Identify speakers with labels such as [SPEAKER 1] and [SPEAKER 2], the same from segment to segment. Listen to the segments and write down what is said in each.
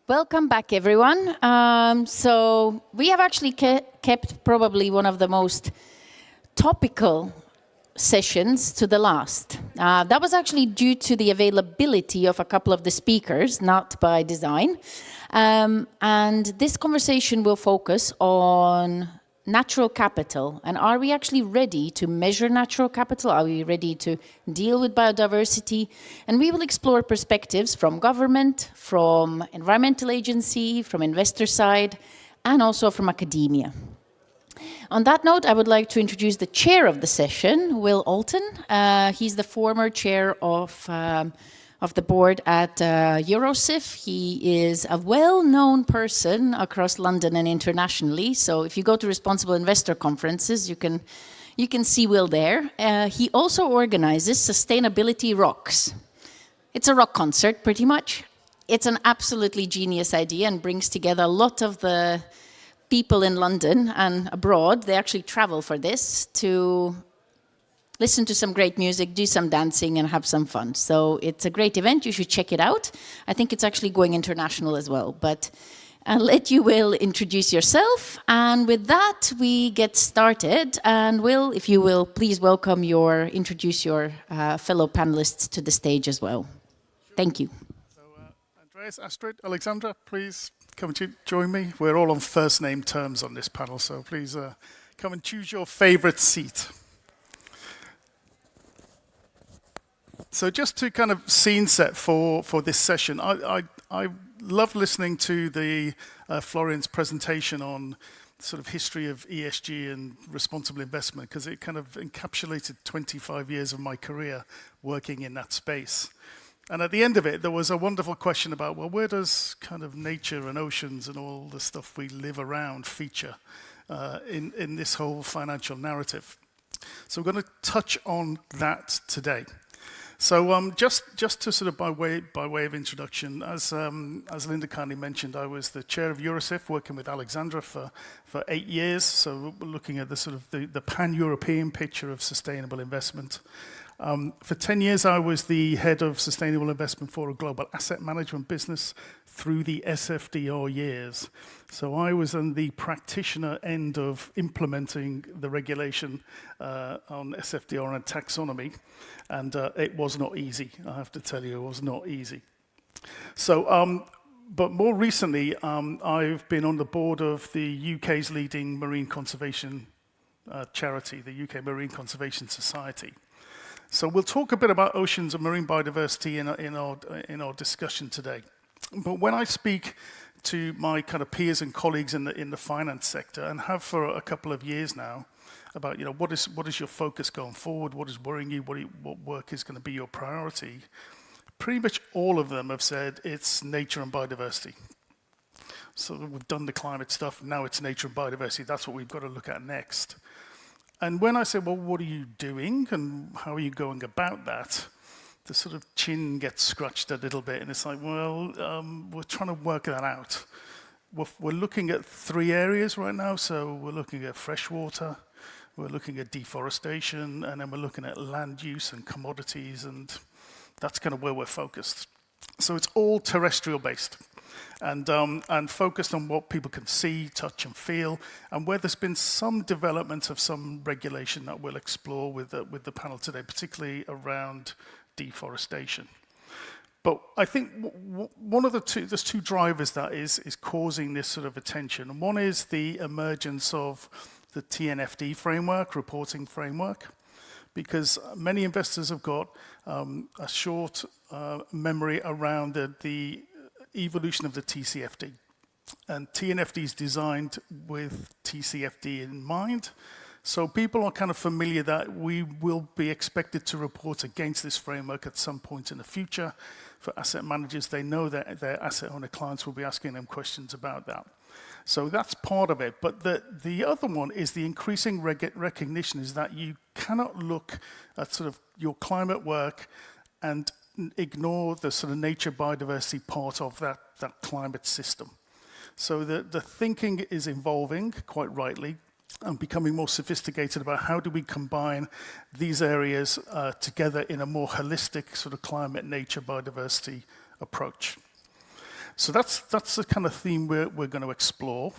[SPEAKER 1] Welcome back, everyone. So we have actually kept probably one of the most topical sessions to the last. That was actually due to the availability of a couple of the speakers, not by design. And this conversation will focus on natural capital. And are we actually ready to measure natural capital? Are we ready to deal with biodiversity? And we will explore perspectives from government, from environmental agency, from investor side, and also from academia. On that note, I would like to introduce the chair of the session, Will Alton. He's the former chair of the board at Eurosif. He is a well-known person across London and internationally. So if you go to responsible investor conferences, you can see Will there. He also organizes Sustainability Rocks. It's a rock concert, pretty much. It's an absolutely genius idea and brings together a lot of the people in London and abroad. They actually travel for this to listen to some great music, do some dancing, and have some fun. So it's a great event. You should check it out. I think it's actually going international as well. But I'll let you, Will, introduce yourself. And with that, we get started. And Will, if you will, please introduce your fellow panelists to the stage as well. Thank you.
[SPEAKER 2] So Andreas, Astrid, Alexandra, please come and join me. We're all on first name terms on this panel, so please come and choose your favorite seat. So just to kind of scene set for this session, I love listening to the Florian's presentation on sort of history of ESG and responsible investment, because it kind of encapsulated 25 years of my career working in that space. And at the end of it, there was a wonderful question about, well, where does kind of nature and oceans and all the stuff we live around feature in this whole financial narrative? So we're going to touch on that today. So just to sort of by way of introduction, as Linda kindly mentioned, I was the chair of Eurosif, working with Alexandra for 8 years. So we're looking at the sort of the pan-European picture of sustainable investment. For 10 years, I was the head of sustainable investment for a global asset management business through the SFDR years. So I was on the practitioner end of implementing the regulation on SFDR and taxonomy. And it was not easy, I have to tell you, it was not easy. So, but more recently, I've been on the board of the UK's leading marine conservation charity, the UK Marine Conservation Society. So we'll talk a bit about oceans and marine biodiversity in our discussion today. But when I speak to my kind of peers and colleagues in the finance sector, and have for a couple of years now, about what is your focus going forward, what is worrying you, what work is going to be your priority, pretty much all of them have said it's nature and biodiversity. So we've done the climate stuff, now it's nature and biodiversity, that's what we've got to look at next. And when I say, well, what are you doing and how are you going about that, the sort of chin gets scratched a little bit, and it's like, well, we're trying to work that out. We're looking at 3 areas right now, so we're looking at freshwater, we're looking at deforestation, and then we're looking at land use and commodities, and that's kind of where we're focused. So it's all terrestrial based, and focused on what people can see, touch, and feel, and where there's been some development of some regulation that we'll explore with the panel today, particularly around deforestation. But I think one of there's 2 drivers that is causing this sort of attention. And one is the emergence of the TNFD framework, reporting framework, because many investors have got a short memory around the evolution of the TCFD. And TNFD is designed with TCFD in mind. So people are kind of familiar that we will be expected to report against this framework at some point in the future. For asset managers, they know that their asset owner clients will be asking them questions about that. So that's part of it. But the other one is the increasing recognition is that you cannot look at sort of your climate work and ignore the sort of nature biodiversity part of that climate system. So the thinking is evolving, quite rightly, and becoming more sophisticated about how do we combine these areas together in a more holistic sort of climate, nature, biodiversity approach. So that's the kind of theme we're going to explore.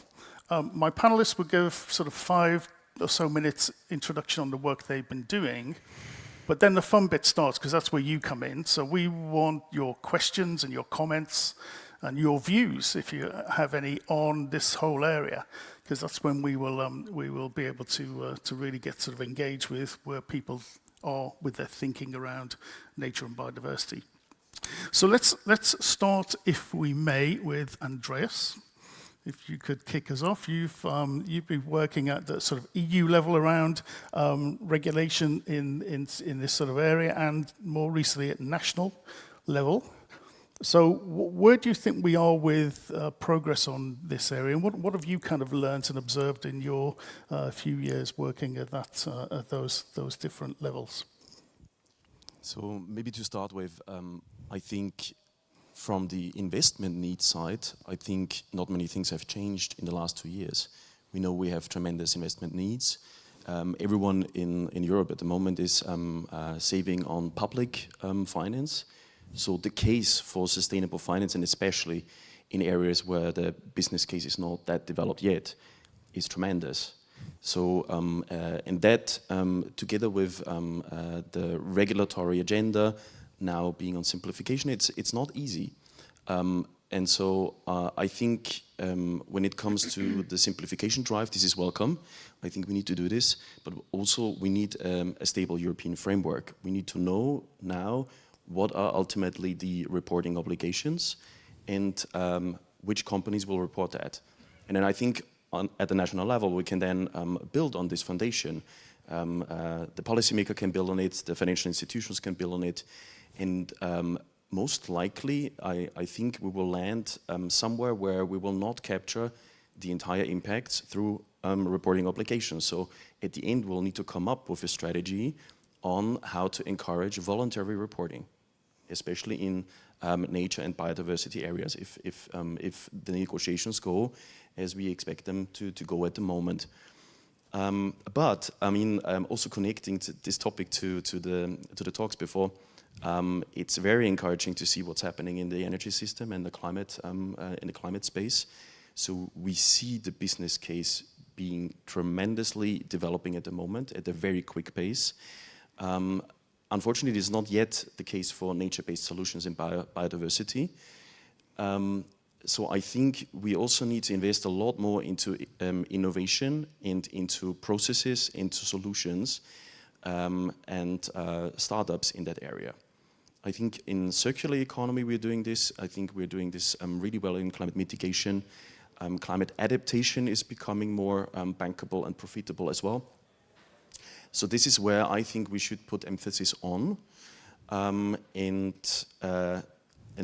[SPEAKER 2] My panelists will give sort of 5 or so minutes introduction on the work they've been doing, but then the fun bit starts because that's where you come in. So we want your questions and your comments and your views, if you have any, on this whole area, because that's when we will be able to really get sort of engaged with where people are with their thinking around nature and biodiversity. So let's start, if we may, with Andreas. If you could kick us off. You've been working at the sort of EU level around regulation in this sort of area, and more recently at national level. So where do you think we are with progress on this area? And what have you kind of learned and observed in your few years working at those different levels?
[SPEAKER 3] So maybe to start with, I think from the investment need side, I think not many things have changed in the last 2 years. We know we have tremendous investment needs. Everyone in Europe at the moment is saving on public finance. So the case for sustainable finance, and especially in areas where the business case is not that developed yet, is tremendous. So and that together with the regulatory agenda now being on simplification, it's not easy. And so I think when it comes to the simplification drive, this is welcome. I think we need to do this, but also we need a stable European framework. We need to know now what are ultimately the reporting obligations and which companies will report that. And then I think at the national level, we can then build on this foundation. The policymaker can build on it, the financial institutions can build on it, and most likely, I think we will land somewhere where we will not capture the entire impacts through reporting obligations. So at the end, we'll need to come up with a strategy on how to encourage voluntary reporting, especially in nature and biodiversity areas, if the negotiations go as we expect them to go at the moment. But I mean, also connecting this topic to the talks before, it's very encouraging to see what's happening in the energy system and the climate in the climate space. So we see the business case being tremendously developing at the moment at a very quick pace. Unfortunately, it is not yet the case for nature-based solutions in biodiversity. So I think we also need to invest a lot more into innovation and into processes, into solutions, and startups in that area. I think in circular economy we're doing this. I think we're doing this really well in climate mitigation. Climate adaptation is becoming more bankable and profitable as well. So this is where I think we should put emphasis on, and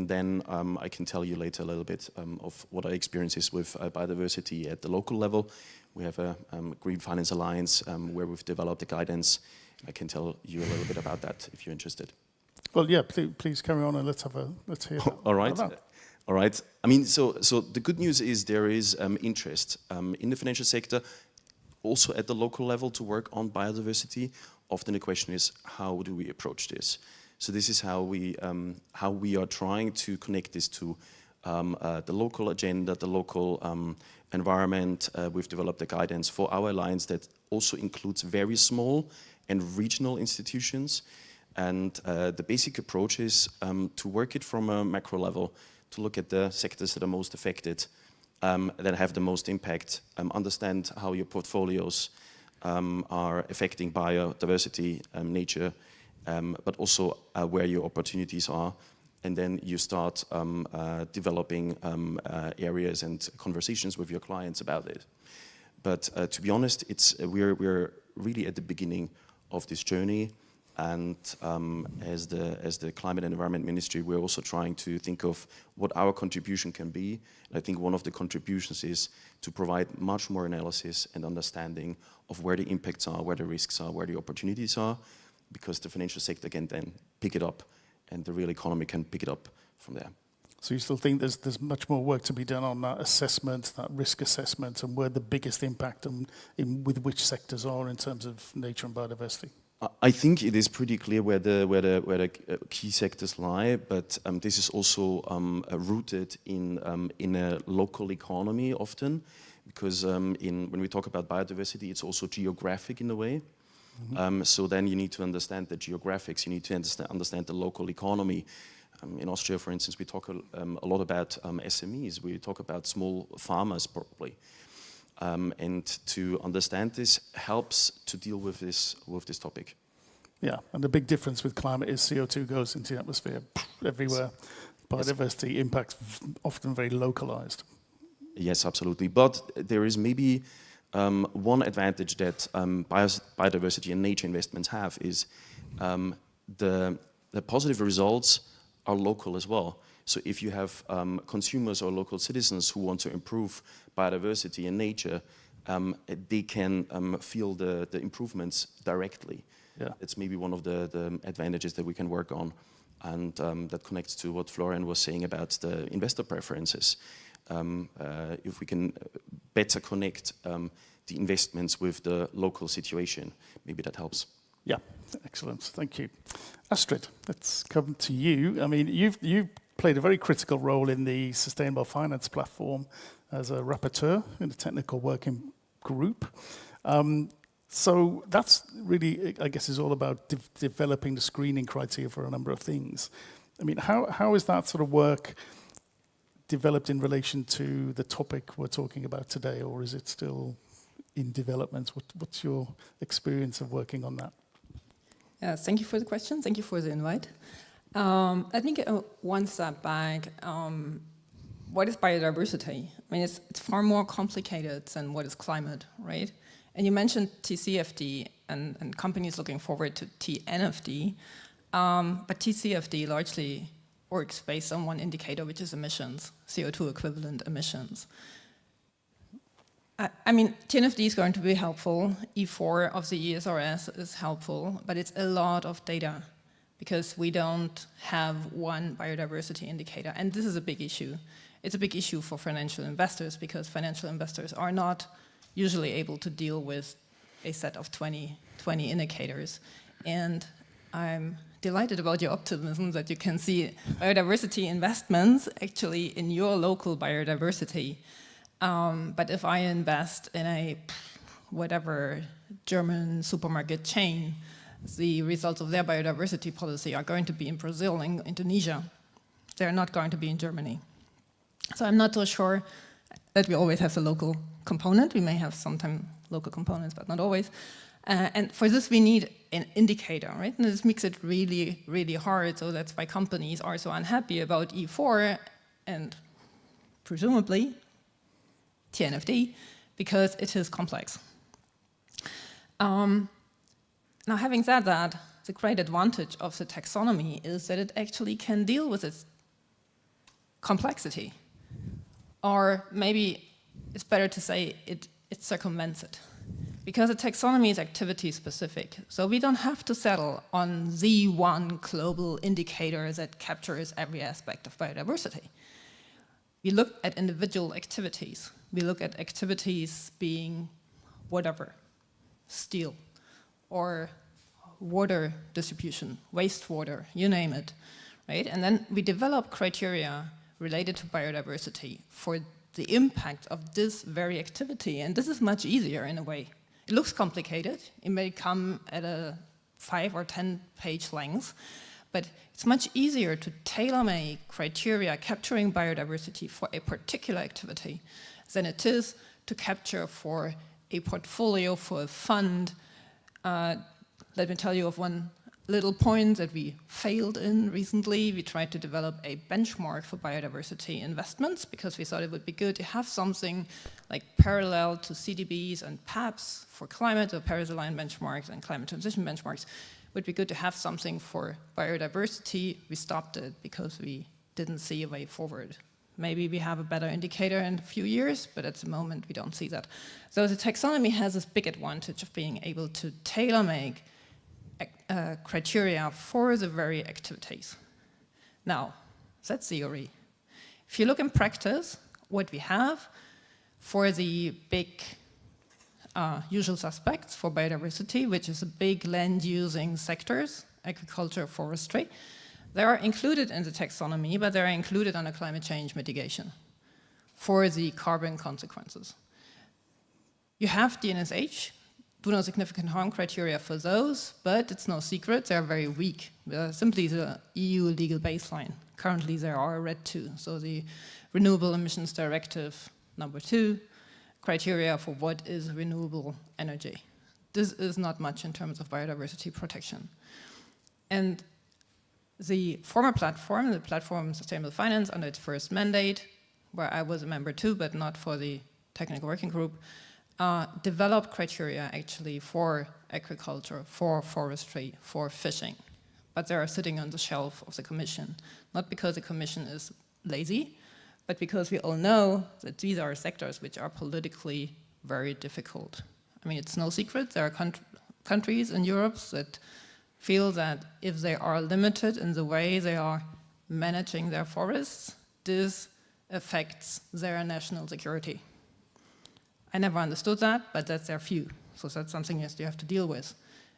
[SPEAKER 3] then I can tell you later a little bit of what our experience is with biodiversity at the local level. We have a Green Finance Alliance where we've developed a guidance. I can tell you a little bit about that if you're interested.
[SPEAKER 2] Well, yeah, please carry on and let's hear that.
[SPEAKER 3] All right. All right. I mean, so the good news is there is interest in the financial sector, also at the local level, to work on biodiversity. Often the question is, how do we approach this? So this is how we are trying to connect this to the local agenda, the local environment. We've developed a guidance for our alliance that also includes very small and regional institutions. And the basic approach is to work it from a macro level, to look at the sectors that are most affected, that have the most impact, understand how your portfolios are affecting biodiversity, nature, but also where your opportunities are. And then you start developing areas and conversations with your clients about it. But to be honest, we're really at the beginning of this journey. And as the Climate and Environment Ministry, we're also trying to think of what our contribution can be. And I think one of the contributions is to provide much more analysis and understanding of where the impacts are, where the risks are, where the opportunities are, because the financial sector can then pick it up and the real economy can pick it up from there.
[SPEAKER 2] So you still think there's much more work to be done on that assessment, that risk assessment, and where the biggest impact with which sectors are in terms of nature and biodiversity?
[SPEAKER 3] I think it is pretty clear where the key sectors lie, but this is also rooted in a local economy often, because when we talk about biodiversity, it's also geographic in a way. So then you need to understand the geographics, you need to understand the local economy. In Austria, for instance, we talk a lot about SMEs, we talk about small farmers probably. And to understand this helps to deal with this topic.
[SPEAKER 2] Yeah, and the big difference with climate is CO2 goes into the atmosphere everywhere. Biodiversity impacts often very localized. Yes,
[SPEAKER 3] absolutely. But there is maybe one advantage that biodiversity and nature investments have is the positive results are local as well. So if you have consumers or local citizens who want to improve biodiversity and nature, they can feel the improvements directly. Yeah. It's maybe one of the advantages that we can work on. And that connects to what Florian was saying about the investor preferences. If we can better connect the investments with the local situation, maybe that helps.
[SPEAKER 2] Yeah, excellent, thank you. Astrid, let's come to you. I mean, you've played a very critical role in the sustainable finance platform as a rapporteur in the technical working group. So that's really, I guess, is all about developing the screening criteria for a number of things. I mean, how is that sort of work developed in relation to the topic we're talking about today, or is it still in development? What's your experience of working on that?
[SPEAKER 4] Thank you for the question. Thank you for the invite. I think one step back, what is biodiversity? I mean, it's far more complicated than what is climate, right? And you mentioned TCFD and companies looking forward to TNFD, but TCFD largely works based on one indicator, which is emissions, CO2 equivalent emissions. I mean, TNFD is going to be helpful, E4 of the ESRS is helpful, but it's a lot of data because we don't have one biodiversity indicator, and this is a big issue. It's a big issue for financial investors because financial investors are not usually able to deal with a set of 20 indicators. And I'm delighted about your optimism that you can see biodiversity investments actually in your local biodiversity. But if I invest in a whatever German supermarket chain, the results of their biodiversity policy are going to be in Brazil and Indonesia. They're not going to be in Germany. So I'm not so sure that we always have the local component. We may have sometimes local components, but not always. And for this, we need an indicator, right? And this makes it really, really hard. So that's why companies are so unhappy about E4 and presumably TNFD, because it is complex. Now, having said that, the great advantage of the taxonomy is that it actually can deal with its complexity. Or maybe it's better to say it circumvents it. Because a taxonomy is activity specific. So we don't have to settle on the one global indicator that captures every aspect of biodiversity. We look at individual activities. We look at activities being whatever, steel, or water distribution, wastewater, you name it, right? And then we develop criteria related to biodiversity for the impact of this very activity. And this is much easier in a way. It looks complicated. It may come at a 5 or 10 page length, but it's much easier to tailor-make criteria capturing biodiversity for a particular activity than it is to capture for a portfolio, for a fund. Let me tell you of one little point that we failed in recently. We tried to develop a benchmark for biodiversity investments because we thought it would be good to have something like parallel to CDBs and PAPs for climate, or Paris-aligned benchmarks and climate transition benchmarks. It would be good to have something for biodiversity. We stopped it because we didn't see a way forward. Maybe we have a better indicator in a few years, but at the moment we don't see that. So the taxonomy has this big advantage of being able to tailor-make criteria for the very activities. Now, that's theory. If you look in practice, what we have for the big usual suspects for biodiversity, which is the big land-using sectors, agriculture, forestry, they are included in the taxonomy, but they are included under climate change mitigation for the carbon consequences. You have DNSH, do no significant harm criteria for those, but it's no secret, they're very weak. They're simply the EU legal baseline. Currently there are RED II, so the Renewable Emissions Directive #2, criteria for what is renewable energy. This is not much in terms of biodiversity protection. And the former platform, the Platform Sustainable Finance, under its first mandate, where I was a member too, but not for the technical working group, developed criteria actually for agriculture, for forestry, for fishing. But they are sitting on the shelf of the Commission, not because the Commission is lazy, but because we all know that these are sectors which are politically very difficult. I mean, it's no secret, there are countries in Europe that feel that if they are limited in the way they are managing their forests, this affects their national security. I never understood that, but that's their view. So that's something that you have to deal with.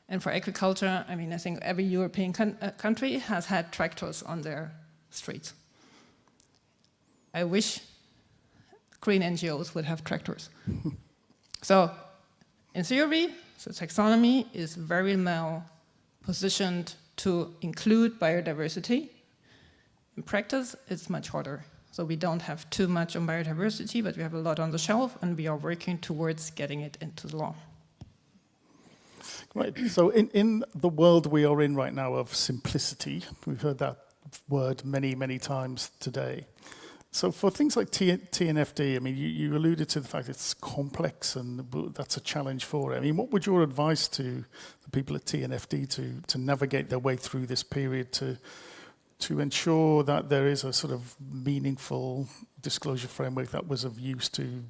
[SPEAKER 4] And for agriculture, I mean, I think every European country has had tractors on their streets. I wish green NGOs would have tractors. So, in theory, the taxonomy is very well positioned to include biodiversity. In practice, it's much harder. So we don't have too much on biodiversity, but we have a lot on the shelf, and we are working towards getting it into the law.
[SPEAKER 2] Right. So in the world we are in right now of simplicity, we've heard that word many, many times today. So for things like TNFD, I mean, you alluded to the fact it's complex and that's a challenge for it. I mean, what would your advice to the people at TNFD to navigate their way through this period to ensure that there is a sort of meaningful disclosure framework that was of use to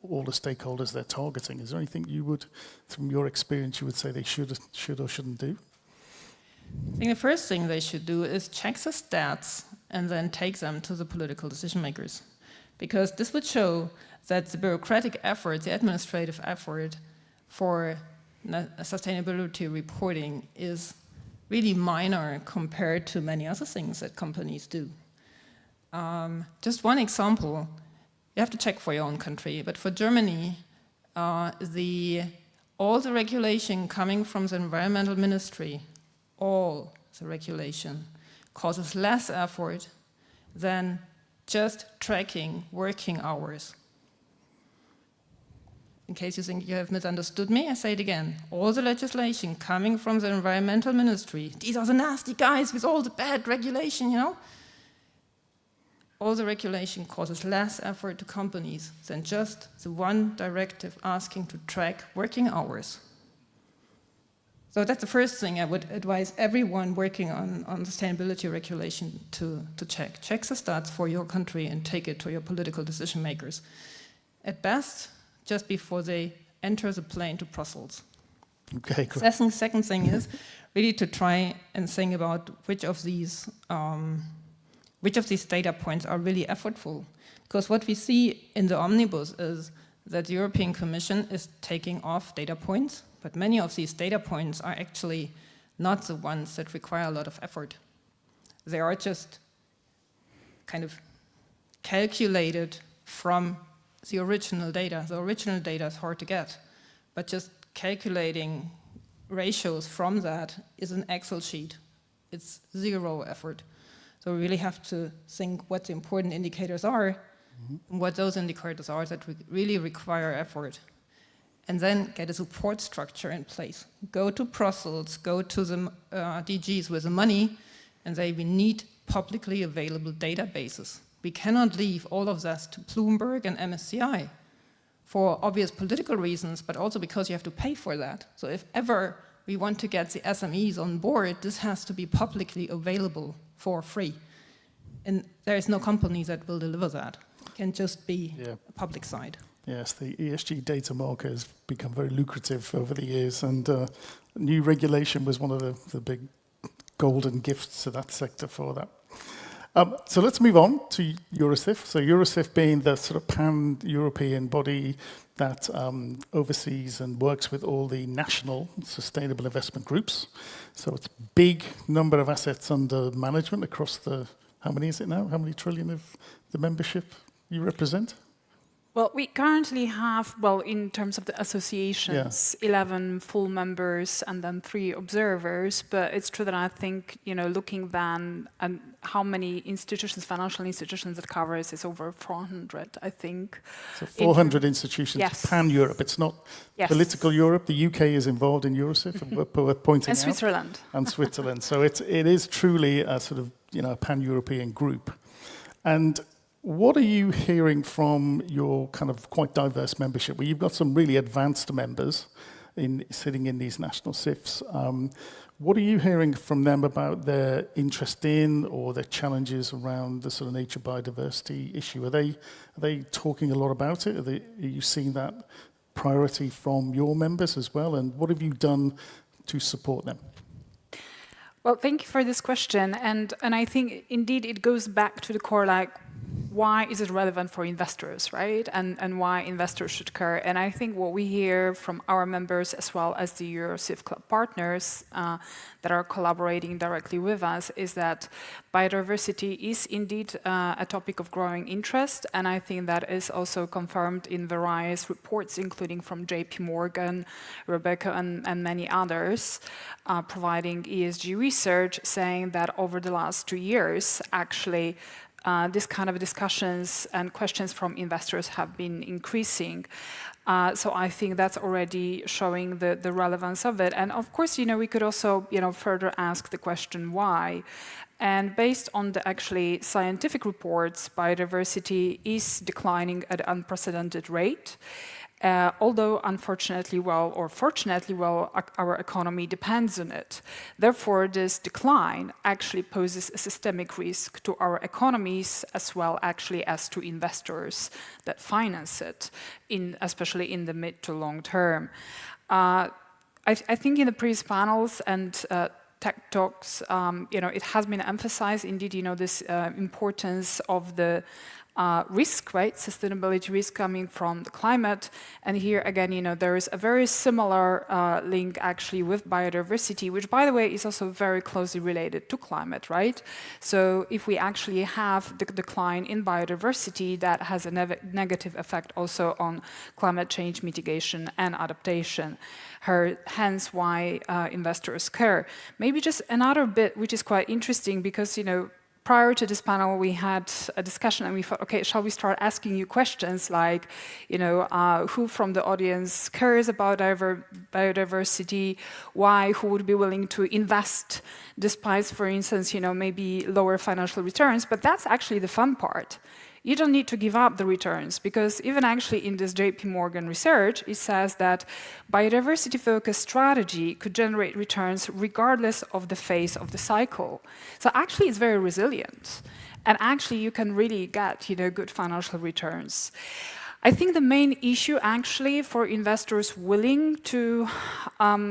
[SPEAKER 2] all the stakeholders they're targeting? Is there anything you would, from your experience, you would say they should or shouldn't do?
[SPEAKER 4] I think the first thing they should do is check the stats and then take them to the political decision makers. Because this would show that the bureaucratic effort, the administrative effort for sustainability reporting is really minor compared to many other things that companies do. Just one example, you have to check for your own country, but for Germany, all the regulation coming from the environmental ministry, all the regulation causes less effort than just tracking working hours. In case you think you have misunderstood me, I say it again. All the legislation coming from the environmental ministry, these are the nasty guys with all the bad regulation, you know? All the regulation causes less effort to companies than just the one directive asking to track working hours. So that's the first thing I would advise everyone working on sustainability regulation to check. Check the stats for your country and take it to your political decision makers. At best, just before they enter the plane to Brussels.
[SPEAKER 2] Okay, cool.
[SPEAKER 4] The second thing is really to try and think about which of these data points are really effortful. Because what we see in the omnibus is that the European Commission is taking off data points, but many of these data points are actually not the ones that require a lot of effort. They are just kind of calculated from the original data. The original data is hard to get, but just calculating ratios from that is an Excel sheet. It's zero effort. So we really have to think what the important indicators are, and what those indicators are that really require effort. And then get a support structure in place. Go to Brussels, go to the DGs with the money, and say we need publicly available databases. We cannot leave all of that to Bloomberg and MSCI for obvious political reasons, but also because you have to pay for that. So if ever we want to get the SMEs on board, this has to be publicly available for free. And there is no company that will deliver that. It can just be a public side.
[SPEAKER 2] Yes, the ESG data market has become very lucrative over the years, and new regulation was one of the big golden gifts to that sector for that. So let's move on to Eurosif. So Eurosif being the sort of pan-European body that oversees and works with all the national sustainable investment groups. So it's a big number of assets under management across the, how many is it now? How many trillion of the membership you represent?
[SPEAKER 5] Well, we currently have, well, in terms of the associations, 11 full members and then 3 observers. But it's true that I think, you know, looking then at how many institutions, financial institutions it covers, is over 400, I think.
[SPEAKER 2] So 400 institutions,
[SPEAKER 5] yes.
[SPEAKER 2] pan-Europe. It's not political Europe. The UK is involved in Eurosif, we're pointing
[SPEAKER 5] and
[SPEAKER 2] out.
[SPEAKER 5] Switzerland.
[SPEAKER 2] And Switzerland. So it is truly a sort of, you know, pan-European group. And what are you hearing from your kind of quite diverse membership? Well, you've got some really advanced members sitting in these national SIFs. What are you hearing from them about their interest in or their challenges around the sort of nature biodiversity issue? Are they talking a lot about it? Are you seeing that priority from your members as well? And what have you done to support them?
[SPEAKER 5] Well, thank you for this question. And I think, indeed, it goes back to the core, like, why is it relevant for investors, right? And why investors should care. And I think what we hear from our members as well as the Eurosif Club partners that are collaborating directly with us is that biodiversity is indeed a topic of growing interest. And I think that is also confirmed in various reports, including from JP Morgan, Rebecca, and many others, providing ESG research, saying that over the last 2 years, actually, this kind of discussions and questions from investors have been increasing. So I think that's already showing the relevance of it. And of course, you know, we could also, you know, further ask the question why. And based on the actually scientific reports, biodiversity is declining at an unprecedented rate. Although unfortunately well, or fortunately well, our economy depends on it. Therefore, this decline actually poses a systemic risk to our economies as well actually as to investors that finance it, especially in the mid to long term. I think in the previous panels and tech talks, you know, it has been emphasized indeed, you know, this importance of the risk, right? Sustainability risk coming from the climate. And here again, you know, there is a very similar link actually with biodiversity, which by the way is also very closely related to climate, right? So if we actually have the decline in biodiversity, that has a negative effect also on climate change mitigation and adaptation. Hence why investors care. Maybe just another bit, which is quite interesting because, you know, prior to this panel, we had a discussion and we thought, okay, shall we start asking you questions like, you know, who from the audience cares about biodiversity, why, who would be willing to invest despite, for instance, you know, maybe lower financial returns, but that's actually the fun part. You don't need to give up the returns because even actually in this JP Morgan research, it says that biodiversity-focused strategy could generate returns regardless of the phase of the cycle. So actually it's very resilient. And actually you can really get, you know, good financial returns. I think the main issue actually for investors willing to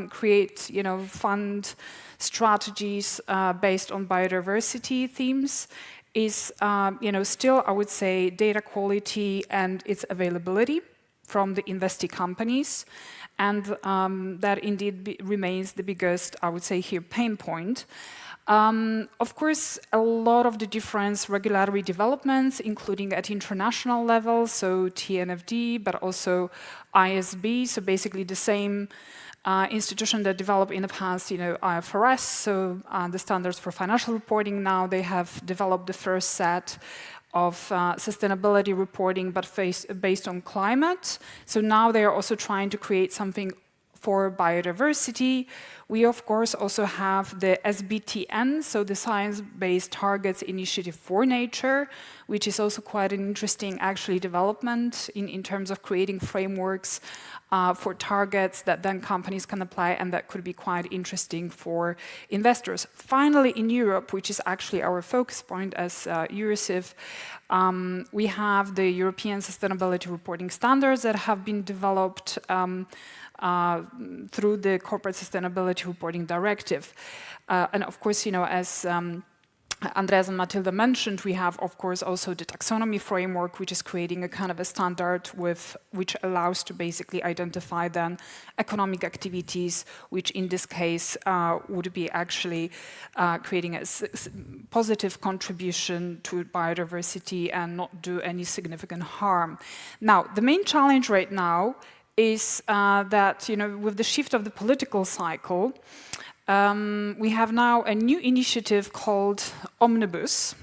[SPEAKER 5] create, you know, fund strategies based on biodiversity themes is, you know, still, I would say, data quality and its availability from the investee companies. And that indeed remains the biggest, I would say here, pain point. Of course, a lot of the different regulatory developments, including at international level, so TNFD, but also ISB, so basically the same institution that developed in the past, you know, IFRS, so the standards for financial reporting. Now they have developed the first set of sustainability reporting, but based on climate. So now they are also trying to create something for biodiversity. We, of course, also have the SBTN, so the Science-Based Targets Initiative for Nature, which is also quite an interesting, actually, development in terms of creating frameworks for targets that then companies can apply, and that could be quite interesting for investors. Finally, in Europe, which is actually our focus point as Eurosif, we have the European Sustainability Reporting Standards that have been developed through the Corporate Sustainability Reporting Directive. And of course, you know, as Andreas and Matilda mentioned, we have, of course, also the taxonomy framework, which is creating a kind of a standard which allows to basically identify then economic activities, which in this case would be actually creating a positive contribution to biodiversity and not do any significant harm. Now, the main challenge right now is that, with the shift of the political cycle, we have now a new initiative called Omnibus,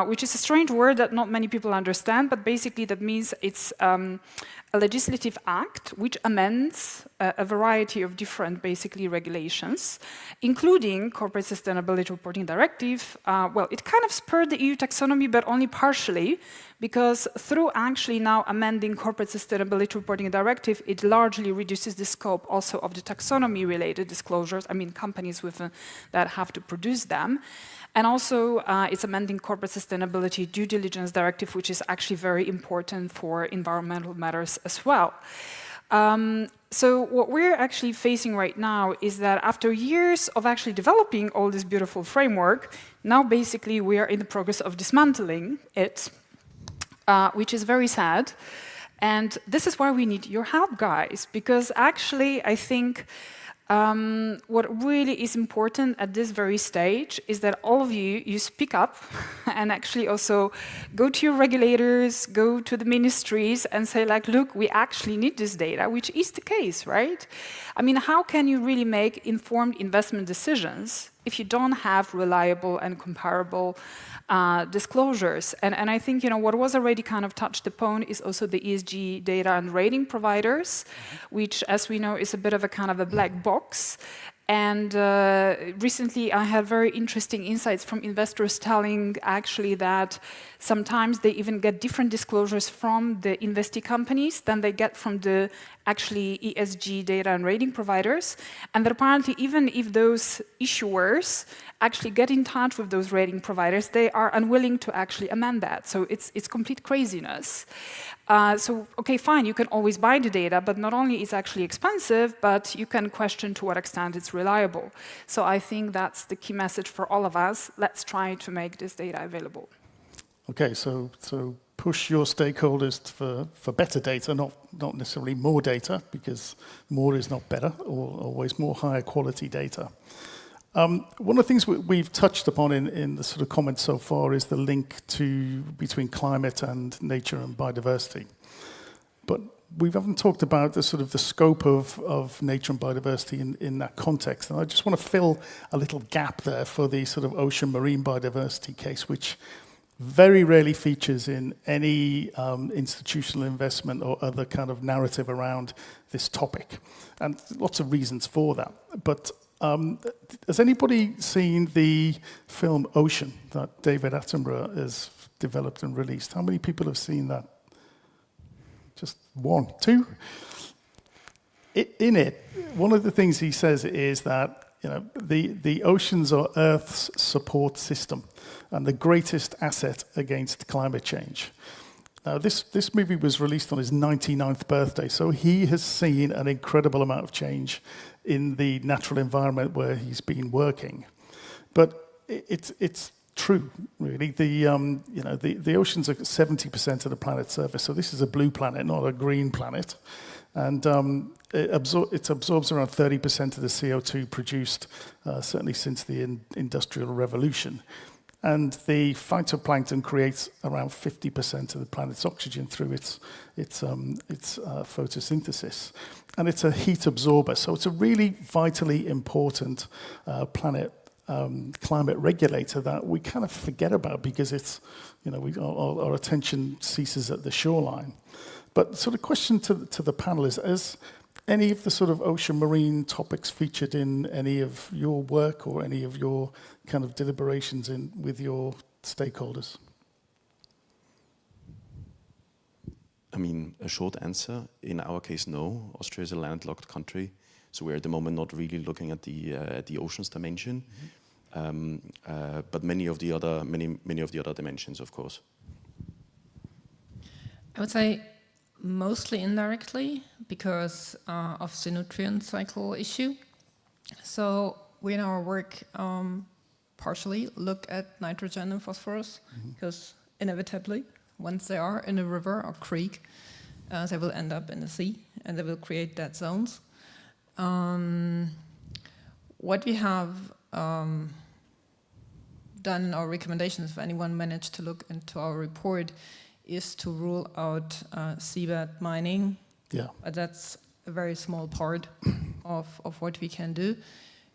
[SPEAKER 5] which is a strange word that not many people understand, but basically that means it's a legislative act which amends a variety of different, basically, regulations, including Corporate Sustainability Reporting Directive. Well, it kind of spurred the EU Taxonomy, but only partially, because through actually now amending Corporate Sustainability Reporting Directive, it largely reduces the scope also of the taxonomy-related disclosures, companies that have to produce them. And also, it's amending Corporate Sustainability Due Diligence Directive, which is actually very important for environmental matters as well. So what we're actually facing right now is that after years of actually developing all this beautiful framework, now basically we are in the progress of dismantling it, which is very sad. And this is why we need your help, guys, because actually I think what really is important at this very stage is that all of you speak up and actually also go to your regulators, go to the ministries and say, like, look, we actually need this data, which is the case, right? How can you really make informed investment decisions if you don't have reliable and comparable disclosures? And I think, what was already kind of touched upon is also the ESG data and rating providers, which, as we know, is a bit of a kind of a black box. And recently I had very interesting insights from investors telling actually that sometimes they even get different disclosures from the investee companies than they get from the actually ESG data and rating providers. And that apparently even if those issuers actually get in touch with those rating providers, they are unwilling to actually amend that. So it's complete craziness. So, okay, fine, you can always buy the data, but not only is it actually expensive, but you can question to what extent it's reliable. So I think that's the key message for all of us. Let's try to make this data available.
[SPEAKER 2] Okay, so push your stakeholders for better data, not necessarily more data, because more is not better, or always more higher quality data. One of the things we've touched upon in the sort of comments so far is the link between climate and nature and biodiversity. But we haven't talked about the sort of the scope of nature and biodiversity in that context. And I just want to fill a little gap there for the sort of ocean marine biodiversity case, which very rarely features in any institutional investment or other kind of narrative around this topic. And lots of reasons for that. But has anybody seen the film Ocean that David Attenborough has developed and released? How many people have seen that? Just one, two? In it, one of the things he says is that the oceans are Earth's support system and the greatest asset against climate change. Now, this movie was released on his 99th birthday, so he has seen an incredible amount of change in the natural environment where he's been working. But it's true, really. The oceans are 70% of the planet's surface, so this is a blue planet, not a green planet. And it absorbs around 30% of the CO2 produced, certainly since the Industrial Revolution. And the phytoplankton creates around 50% of the planet's oxygen through its photosynthesis. And it's a heat absorber, so it's a really vitally important climate regulator that we kind of forget about because it's, our attention ceases at the shoreline. But sort of question to the panel is, has any of the sort of ocean marine topics featured in any of your work or any of your kind of deliberations with your stakeholders?
[SPEAKER 3] A short answer, in our case, no. Austria is a landlocked country, so we're at the moment not really looking at the oceans dimension, but many of the other dimensions, of course.
[SPEAKER 4] I would say mostly indirectly because of the nutrient cycle issue. So we in our work partially look at nitrogen and phosphorus, because inevitably, once they are in a river or creek, they will end up in the sea, and they will create dead zones. What we have done in our recommendations, if anyone managed to look into our report, is to rule out seabed mining.
[SPEAKER 2] Yeah.
[SPEAKER 4] But that's a very small part of what we can do.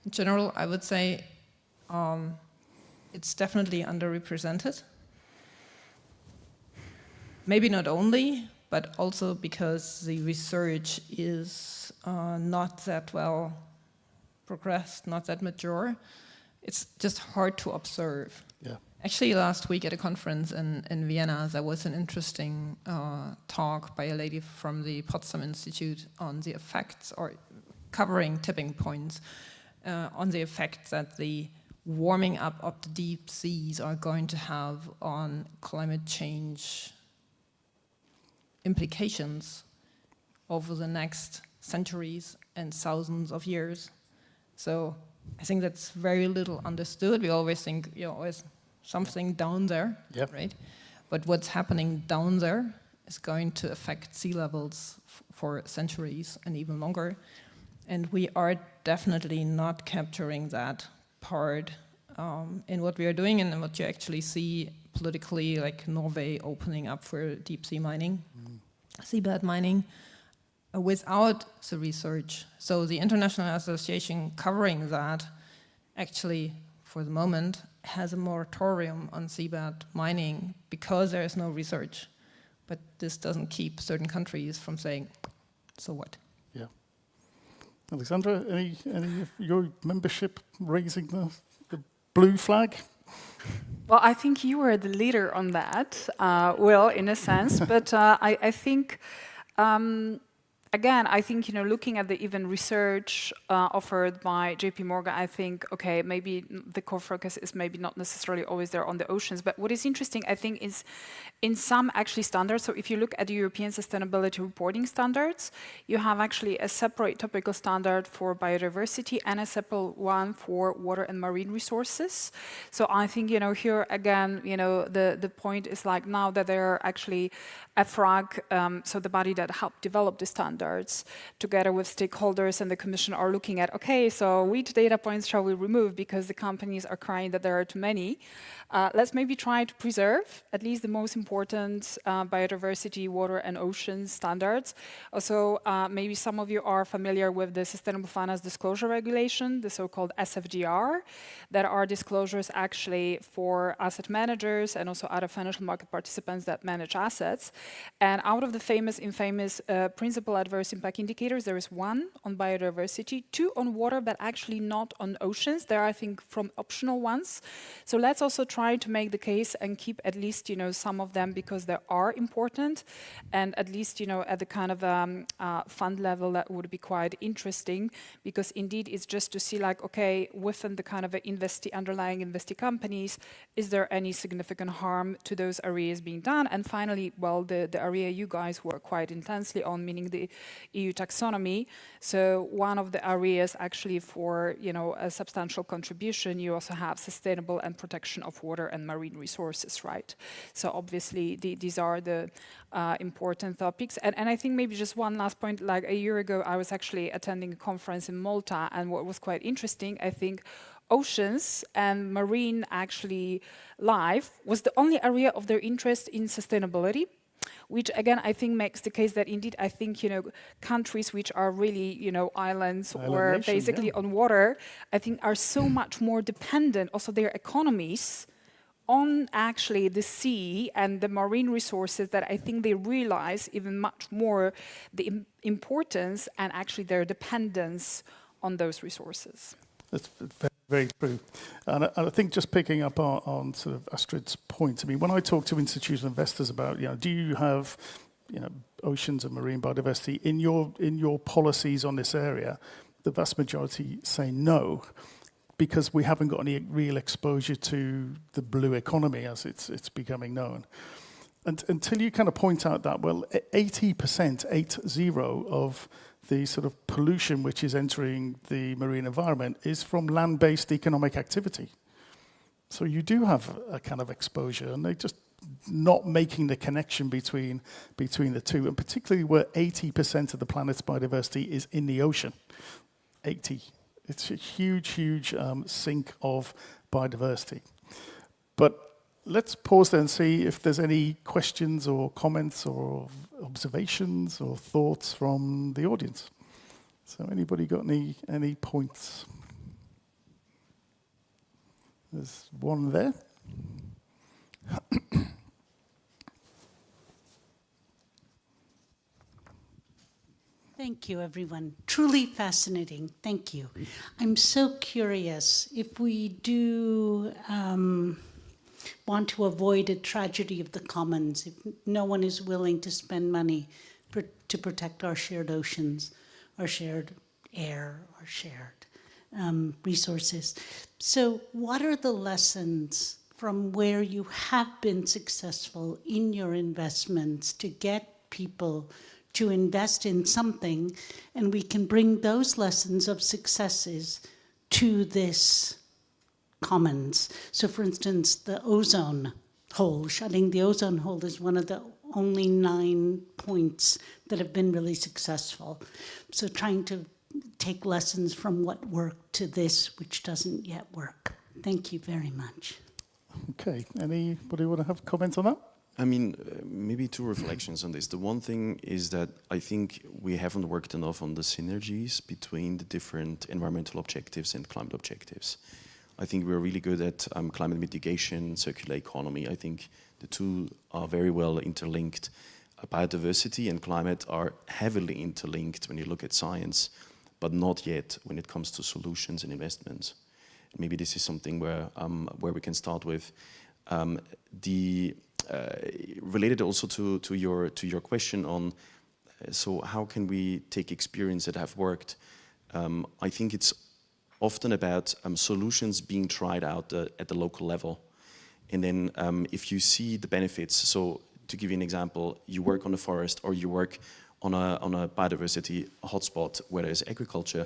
[SPEAKER 4] In general, I would say it's definitely underrepresented. Maybe not only, but also because the research is not that well progressed, not that mature. It's just hard to observe.
[SPEAKER 2] Yeah.
[SPEAKER 4] Actually, last week at a conference in Vienna, there was an interesting talk by a lady from the Potsdam Institute on the effects, or covering tipping points, on the effect that the warming up of the deep seas are going to have on climate change implications over the next centuries and thousands of years. So I think that's very little understood. We always think, always something down there,
[SPEAKER 2] Yep.
[SPEAKER 4] right? But what's happening down there is going to affect sea levels for centuries and even longer. And we are definitely not capturing that part in what we are doing, and what you actually see politically, like Norway opening up for deep sea mining, seabed mining, without the research. So the International Association covering that actually, for the moment, has a moratorium on seabed mining because there is no research. But this doesn't keep certain countries from saying, so what?
[SPEAKER 2] Yeah. Alexandra, any of your membership raising the blue flag?
[SPEAKER 5] Well, I think you were the leader on that, Will, in a sense. But I think, again, I think, looking at the even research offered by JP Morgan, I think, okay, maybe the core focus is maybe not necessarily always there on the oceans. But what is interesting, I think, is in some actually standards. So if you look at the European Sustainability Reporting Standards, you have actually a separate topical standard for biodiversity and a separate one for water and marine resources. So I think, here again, the point is like now that there are actually EFRAG, so the body that helped develop the standards, together with stakeholders and the Commission are looking at, okay, so which data points shall we remove because the companies are crying that there are too many. Let's maybe try to preserve at least the most important biodiversity, water and ocean standards. Also, maybe some of you are familiar with the Sustainable Finance Disclosure Regulation, the so-called SFDR, that are disclosures actually for asset managers and also other financial market participants that manage assets. And out of the infamous principal adverse impact indicators, there is one on biodiversity, two on water, but actually not on oceans. There are, I think, from optional ones. So let's also try to make the case and keep at least, some of them because they are important. And at least, at the kind of fund level, that would be quite interesting because indeed it's just to see like, okay, within the kind of underlying investee companies, is there any significant harm to those areas being done? And finally, well, the area you guys work quite intensely on, meaning the EU Taxonomy. So one of the areas actually for, a substantial contribution, you also have sustainable and protection of water and marine resources, right? So obviously these are the important topics. And I think maybe just one last point, like a year ago, I was actually attending a conference in Malta, and what was quite interesting, I think, oceans and marine actually life was the only area of their interest in sustainability, which again, I think makes the case that indeed, I think, countries which are really, islands or
[SPEAKER 2] nation,
[SPEAKER 5] basically on water, I think are so much more dependent, also their economies, on actually the sea and the marine resources, that I think they realize even much more the importance and actually their dependence on those resources.
[SPEAKER 2] That's very, very true. And I think just picking up on sort of Astrid's point, I mean, when I talk to institutional investors about, do you have, oceans and marine biodiversity in your policies on this area, the vast majority say no, because we haven't got any real exposure to the blue economy as it's becoming known. And until you kind of point out that, well, 80%, 80, of the sort of pollution which is entering the marine environment is from land-based economic activity. So you do have a kind of exposure, and they're just not making the connection between the two, and particularly where 80% of the planet's biodiversity is in the ocean. 80. It's a huge sink of biodiversity. But let's pause there and see if there's any questions or comments or observations or thoughts from the audience. So anybody got any points? There's one there.
[SPEAKER 6] Thank you, everyone. Truly fascinating. Thank you. I'm so curious if we do want to avoid a tragedy of the commons, if no one is willing to spend money to protect our shared oceans, our shared air, our shared resources. So what are the lessons from where you have been successful in your investments to get people to invest in something, and we can bring those lessons of successes to this commons? So for instance, the ozone hole, shutting the ozone hole is one of the only 9 points that have been really successful. So trying to take lessons from what worked to this, which doesn't yet work. Thank you very much.
[SPEAKER 2] Okay, anybody want to have comments on that?
[SPEAKER 3] I mean, maybe two reflections on this. The one thing is that I think we haven't worked enough on the synergies between the different environmental objectives and climate objectives. I think we're really good at climate mitigation, circular economy. I think the two are very well interlinked. Biodiversity and climate are heavily interlinked when you look at science, but not yet when it comes to solutions and investments. Maybe this is something where we can start with. Related also to your question on, so how can we take experience that have worked? I think it's often about solutions being tried out at the local level. And then if you see the benefits, so to give you an example, you work on a forest or you work on a biodiversity hotspot where there's agriculture,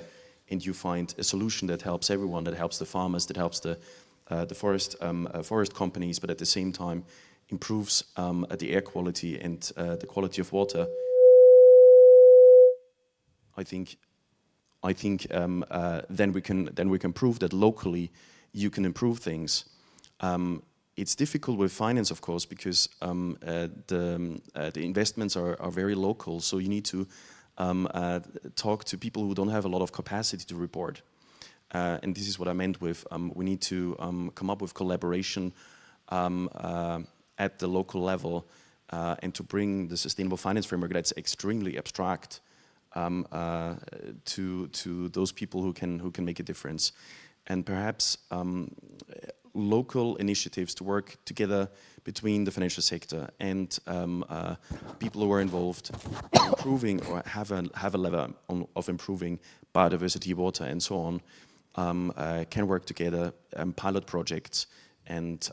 [SPEAKER 3] and you find a solution that helps everyone, that helps the farmers, that helps the forest companies, but at the same time improves the air quality and the quality of water. I think then we can prove that locally you can improve things. It's difficult with finance, of course, because the investments are very local. So you need to talk to people who don't have a lot of capacity to report. And this is what I meant with we need to come up with collaboration at the local level and to bring the sustainable finance framework that's extremely abstract to those people who can make a difference. And perhaps local initiatives to work together between the financial sector and people who are involved in improving or have a level of improving biodiversity, water, and so on, can work together, pilot projects, and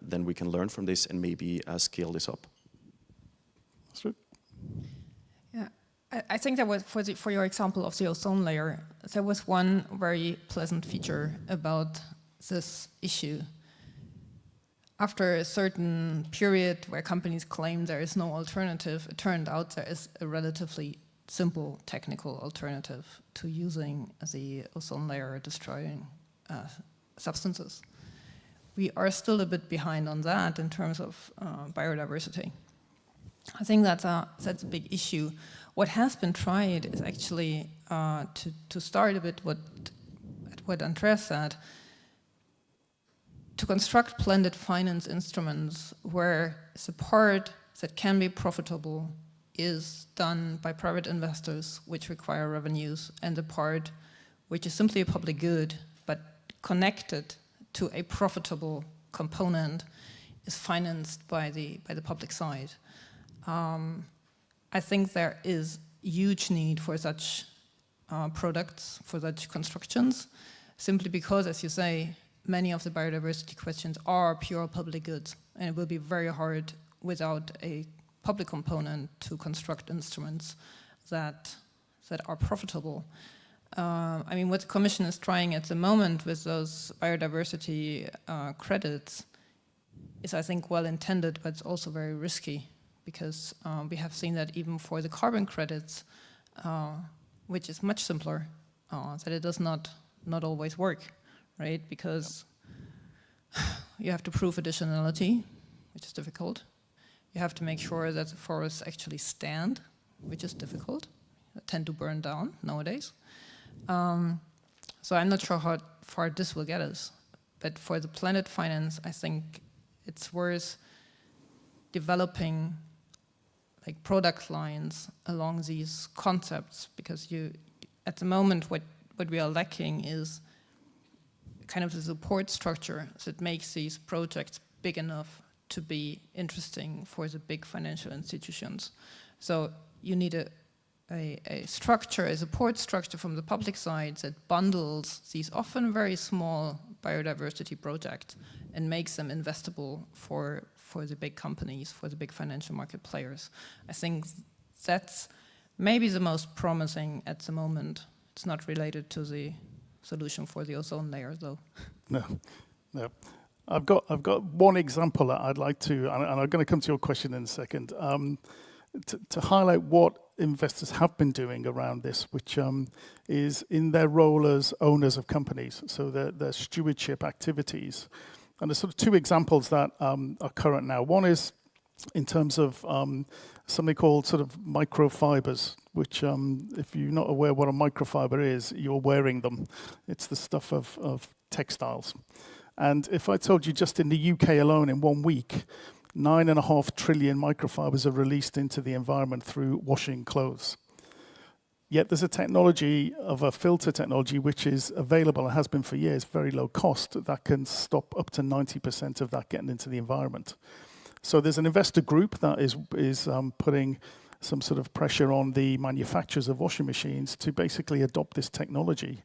[SPEAKER 3] then we can learn from this and maybe scale this up.
[SPEAKER 4] Yeah, I think that was for your example of the ozone layer, there was one very pleasant feature about this issue. After a certain period where companies claim there is no alternative, it turned out there is a relatively simple technical alternative to using the ozone layer destroying substances. We are still a bit behind on that in terms of biodiversity. I think that's a big issue. What has been tried is actually to start a bit what Andreas said, to construct blended finance instruments where the part that can be profitable is done by private investors, which require revenues, and the part which is simply a public good, but connected to a profitable component is financed by the public side. I think there is huge need for such products, for such constructions, simply because, as you say, many of the biodiversity questions are pure public goods, and it will be very hard without a public component to construct instruments that are profitable. I mean, what the Commission is trying at the moment with those biodiversity credits is, I think, well intended, but it's also very risky, because we have seen that even for the carbon credits, which is much simpler, that it does not always work, right? Because you have to prove additionality, which is difficult. You have to make sure that the forests actually stand, which is difficult. They tend to burn down nowadays. So I'm not sure how far this will get us. But for the planet finance, I think it's worth developing like product lines along these concepts, because at the moment what we are lacking is kind of the support structure that makes these projects big enough to be interesting for the big financial institutions. So you need a structure, a support structure from the public side that bundles these often very small biodiversity projects and makes them investable for the big companies, for the big financial market players. I think that's maybe the most promising at the moment. It's not related to the solution for the ozone layer, though.
[SPEAKER 2] No. I've got one example that I'd like to, and I'm going to come to your question in a second, to highlight what investors have been doing around this, which is in their role as owners of companies, so their stewardship activities. And there's sort of two examples that are current now. One is in terms of something called sort of microfibers, which if you're not aware what a microfiber is, you're wearing them. It's the stuff of textiles. And if I told you just in the UK alone in 1 week, 9.5 trillion microfibers are released into the environment through washing clothes. Yet there's a technology of a filter technology which is available and has been for years, very low cost, that can stop up to 90% of that getting into the environment. So there's an investor group that is putting some sort of pressure on the manufacturers of washing machines to basically adopt this technology,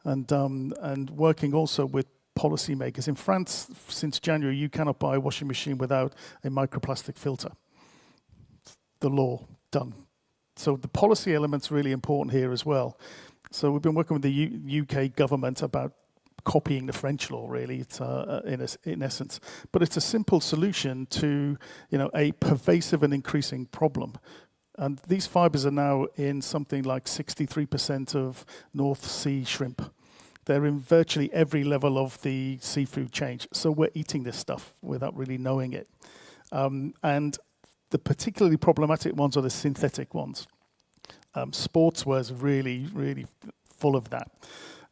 [SPEAKER 2] and working also with policymakers. In France, since January, you cannot buy a washing machine without a microplastic filter. The law, done. So the policy element's really important here as well. So we've been working with the UK government about copying the French law, really, it's, in essence. But it's a simple solution to, a pervasive and increasing problem. And these fibers are now in something like 63% of North Sea shrimp. They're in virtually every level of the seafood chain. So we're eating this stuff without really knowing it. And the particularly problematic ones are the synthetic ones. Sportswear is really, really full of that.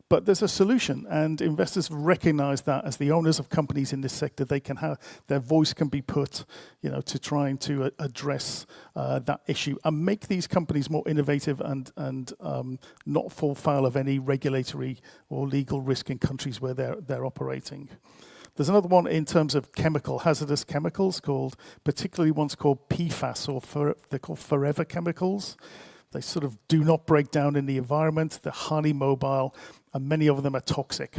[SPEAKER 2] But there's a solution, and investors recognize that as the owners of companies in this sector, they can have their voice can be put, to trying to address that issue and make these companies more innovative and not fall foul of any regulatory or legal risk in countries where they're operating. There's another one in terms of hazardous chemicals, particularly ones called PFAS, they're called forever chemicals. They sort of do not break down in the environment. They're highly mobile, and many of them are toxic.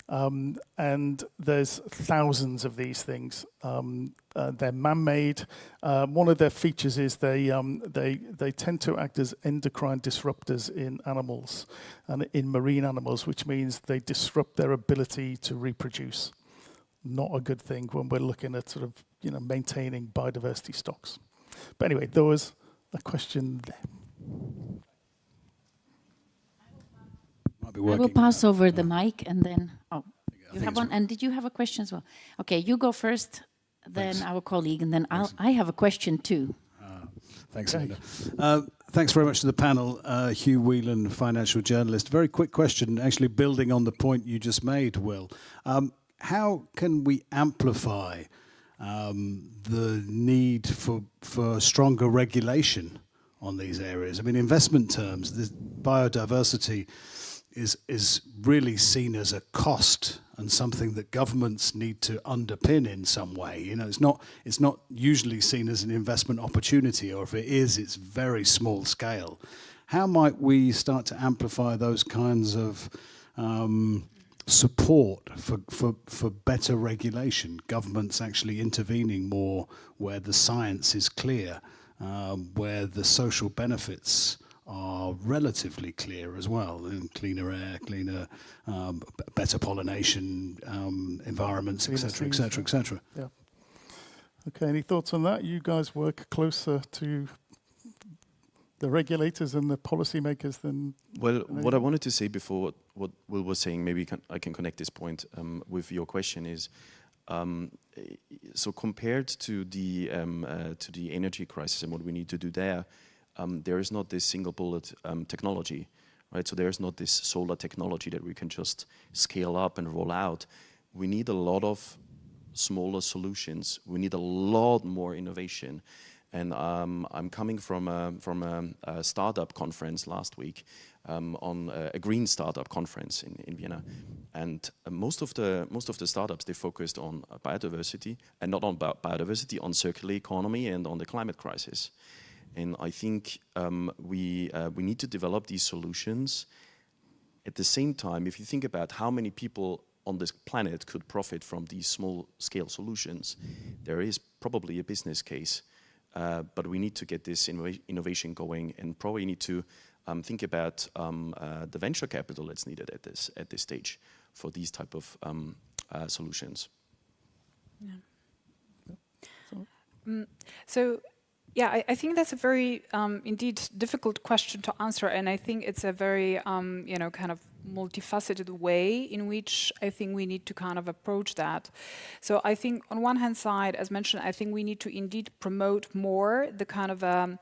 [SPEAKER 2] And there's thousands of these things. They're man-made. One of their features is they tend to act as endocrine disruptors in animals and in marine animals, which means they disrupt their ability to reproduce. Not a good thing when we're looking at sort of maintaining biodiversity stocks. But anyway, there was a question there.
[SPEAKER 1] I will pass over the mic and then, you have one, and did you have a question as well? Okay, you go first, then our colleague, and then I have a question too.
[SPEAKER 7] Thanks, Linda. Thanks very much to the panel. Hugh Whelan, financial journalist. Very quick question, actually building on the point you just made, Will. How can we amplify the need for stronger regulation on these areas? I mean, investment terms, the biodiversity is really seen as a cost and something that governments need to underpin in some way. It's not usually seen as an investment opportunity, or if it is, it's very small scale. How might we start to amplify those kinds of support for better regulation, governments actually intervening more where the science is clear, where the social benefits are relatively clear as well, and cleaner air, cleaner, better pollination environments, etc., etc., etc.
[SPEAKER 2] Yeah. Okay, any thoughts on that? You guys work closer to the regulators and the policymakers than...
[SPEAKER 3] Well, what I wanted to say before what Will was saying, maybe I can connect this point with your question is, so compared to the energy crisis and what we need to do there, there is not this single bullet technology, right? So there is not this solar technology that we can just scale up and roll out. We need a lot of smaller solutions. We need a lot more innovation. And I'm coming from a startup conference last week, on a green startup conference in Vienna, and most of the startups, they focused on biodiversity, and not on biodiversity, on circular economy and on the climate crisis. And I think we need to develop these solutions. At the same time, if you think about how many people on this planet could profit from these small-scale solutions, there is probably a business case. But we need to get this innovation going, and probably need to think about the venture capital that's needed at this stage for these type of solutions.
[SPEAKER 5] Yeah. So, yeah, I think that's a very, indeed, difficult question to answer, and I think it's a very, kind of multifaceted way in which I think we need to kind of approach that. So I think on one hand side, as mentioned, I think we need to indeed promote more the kind of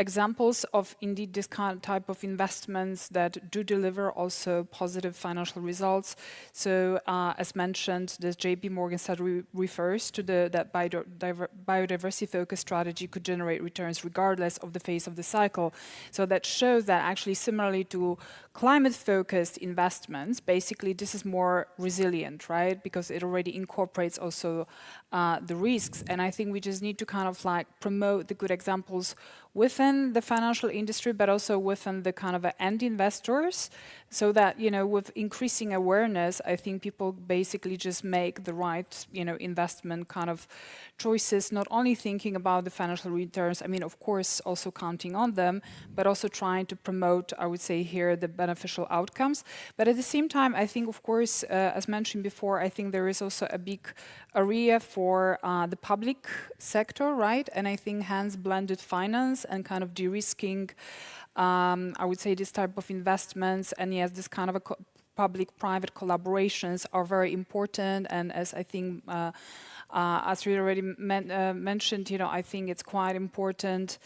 [SPEAKER 5] examples of indeed this kind of type of investments that do deliver also positive financial results. So as mentioned, this JP Morgan study refers to that biodiversity focused strategy could generate returns regardless of the phase of the cycle. So that shows that actually similarly to climate focused investments, basically this is more resilient, right? Because it already incorporates also the risks. And I think we just need to kind of like promote the good examples within the financial industry, but also within the kind of end investors, so that, with increasing awareness, I think people basically just make the right, investment kind of choices, not only thinking about the financial returns, I mean, of course, also counting on them, but also trying to promote, I would say here, the beneficial outcomes. But at the same time, I think, of course, as mentioned before, I think there is also a big area for the public sector, right? And I think hence blended finance and kind of de-risking, I would say, this type of investments, and yes, this kind of public-private collaborations are very important. And as I think, as we already mentioned, I think it's quite important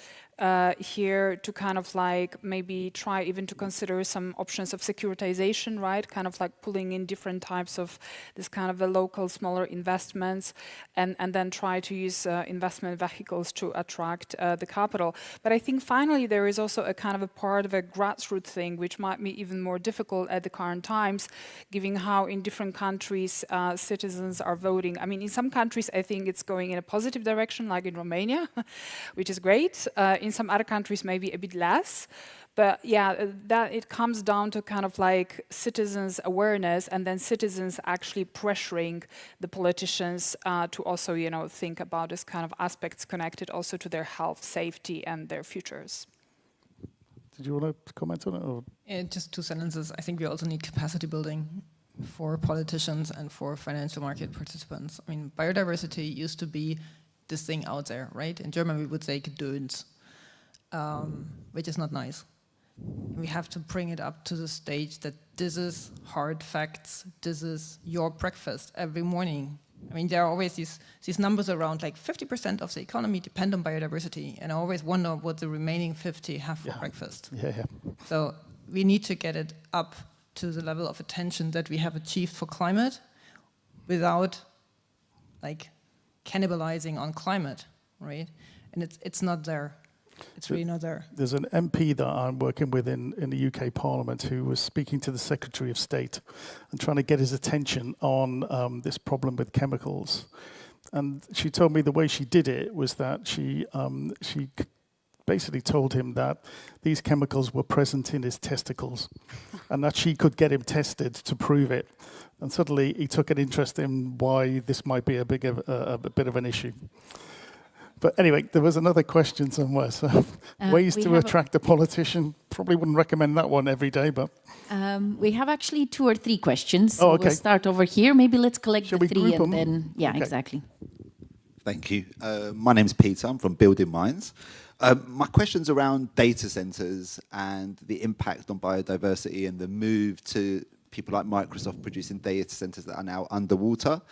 [SPEAKER 5] here to kind of like maybe try even to consider some options of securitization, right? Kind of like pulling in different types of this kind of the local smaller investments, and then try to use investment vehicles to attract the capital. But I think finally there is also a kind of a part of a grassroots thing which might be even more difficult at the current times, given how in different countries citizens are voting. I mean, in some countries I think it's going in a positive direction, like in Romania, which is great. In some other countries maybe a bit less, but yeah, that it comes down to kind of like citizens' awareness, and then citizens actually pressuring the politicians to also, think about this kind of aspects connected also to their health, safety, and their futures.
[SPEAKER 2] Did you want to comment on it? Or?
[SPEAKER 4] Just 2 sentences. I think we also need capacity building for politicians and for financial market participants. I mean, biodiversity used to be this thing out there, right? In German we would say Gedöns. Which is not nice. We have to bring it up to the stage that this is hard facts, this is your breakfast every morning. I mean, there are always these numbers around, like 50% of the economy depend on biodiversity, and I always wonder what the remaining 50 have for breakfast.
[SPEAKER 2] Yeah.
[SPEAKER 4] So we need to get it up to the level of attention that we have achieved for climate without like cannibalizing on climate, right? And it's not there. It's really not there.
[SPEAKER 2] There's an MP that I'm working with in the UK Parliament who was speaking to the Secretary of State and trying to get his attention on this problem with chemicals. And she told me the way she did it was that she basically told him that these chemicals were present in his testicles and that she could get him tested to prove it. And suddenly he took an interest in why this might be a bit of an issue. But anyway, there was another question somewhere. So ways to attract a politician. Probably wouldn't recommend that one every day, but...
[SPEAKER 1] We have actually 2 or 3 questions. So
[SPEAKER 2] Oh, okay.
[SPEAKER 1] we'll start over here. Maybe let's collect
[SPEAKER 2] Shall
[SPEAKER 1] the
[SPEAKER 2] we
[SPEAKER 1] 3
[SPEAKER 2] group
[SPEAKER 1] and
[SPEAKER 2] them?
[SPEAKER 1] then... Yeah,
[SPEAKER 2] Okay.
[SPEAKER 1] exactly.
[SPEAKER 8] Thank you. My name's Peter. I'm from Building Minds. My question's around data centers and the impact on biodiversity and the move to people like Microsoft producing data centers that are now underwater,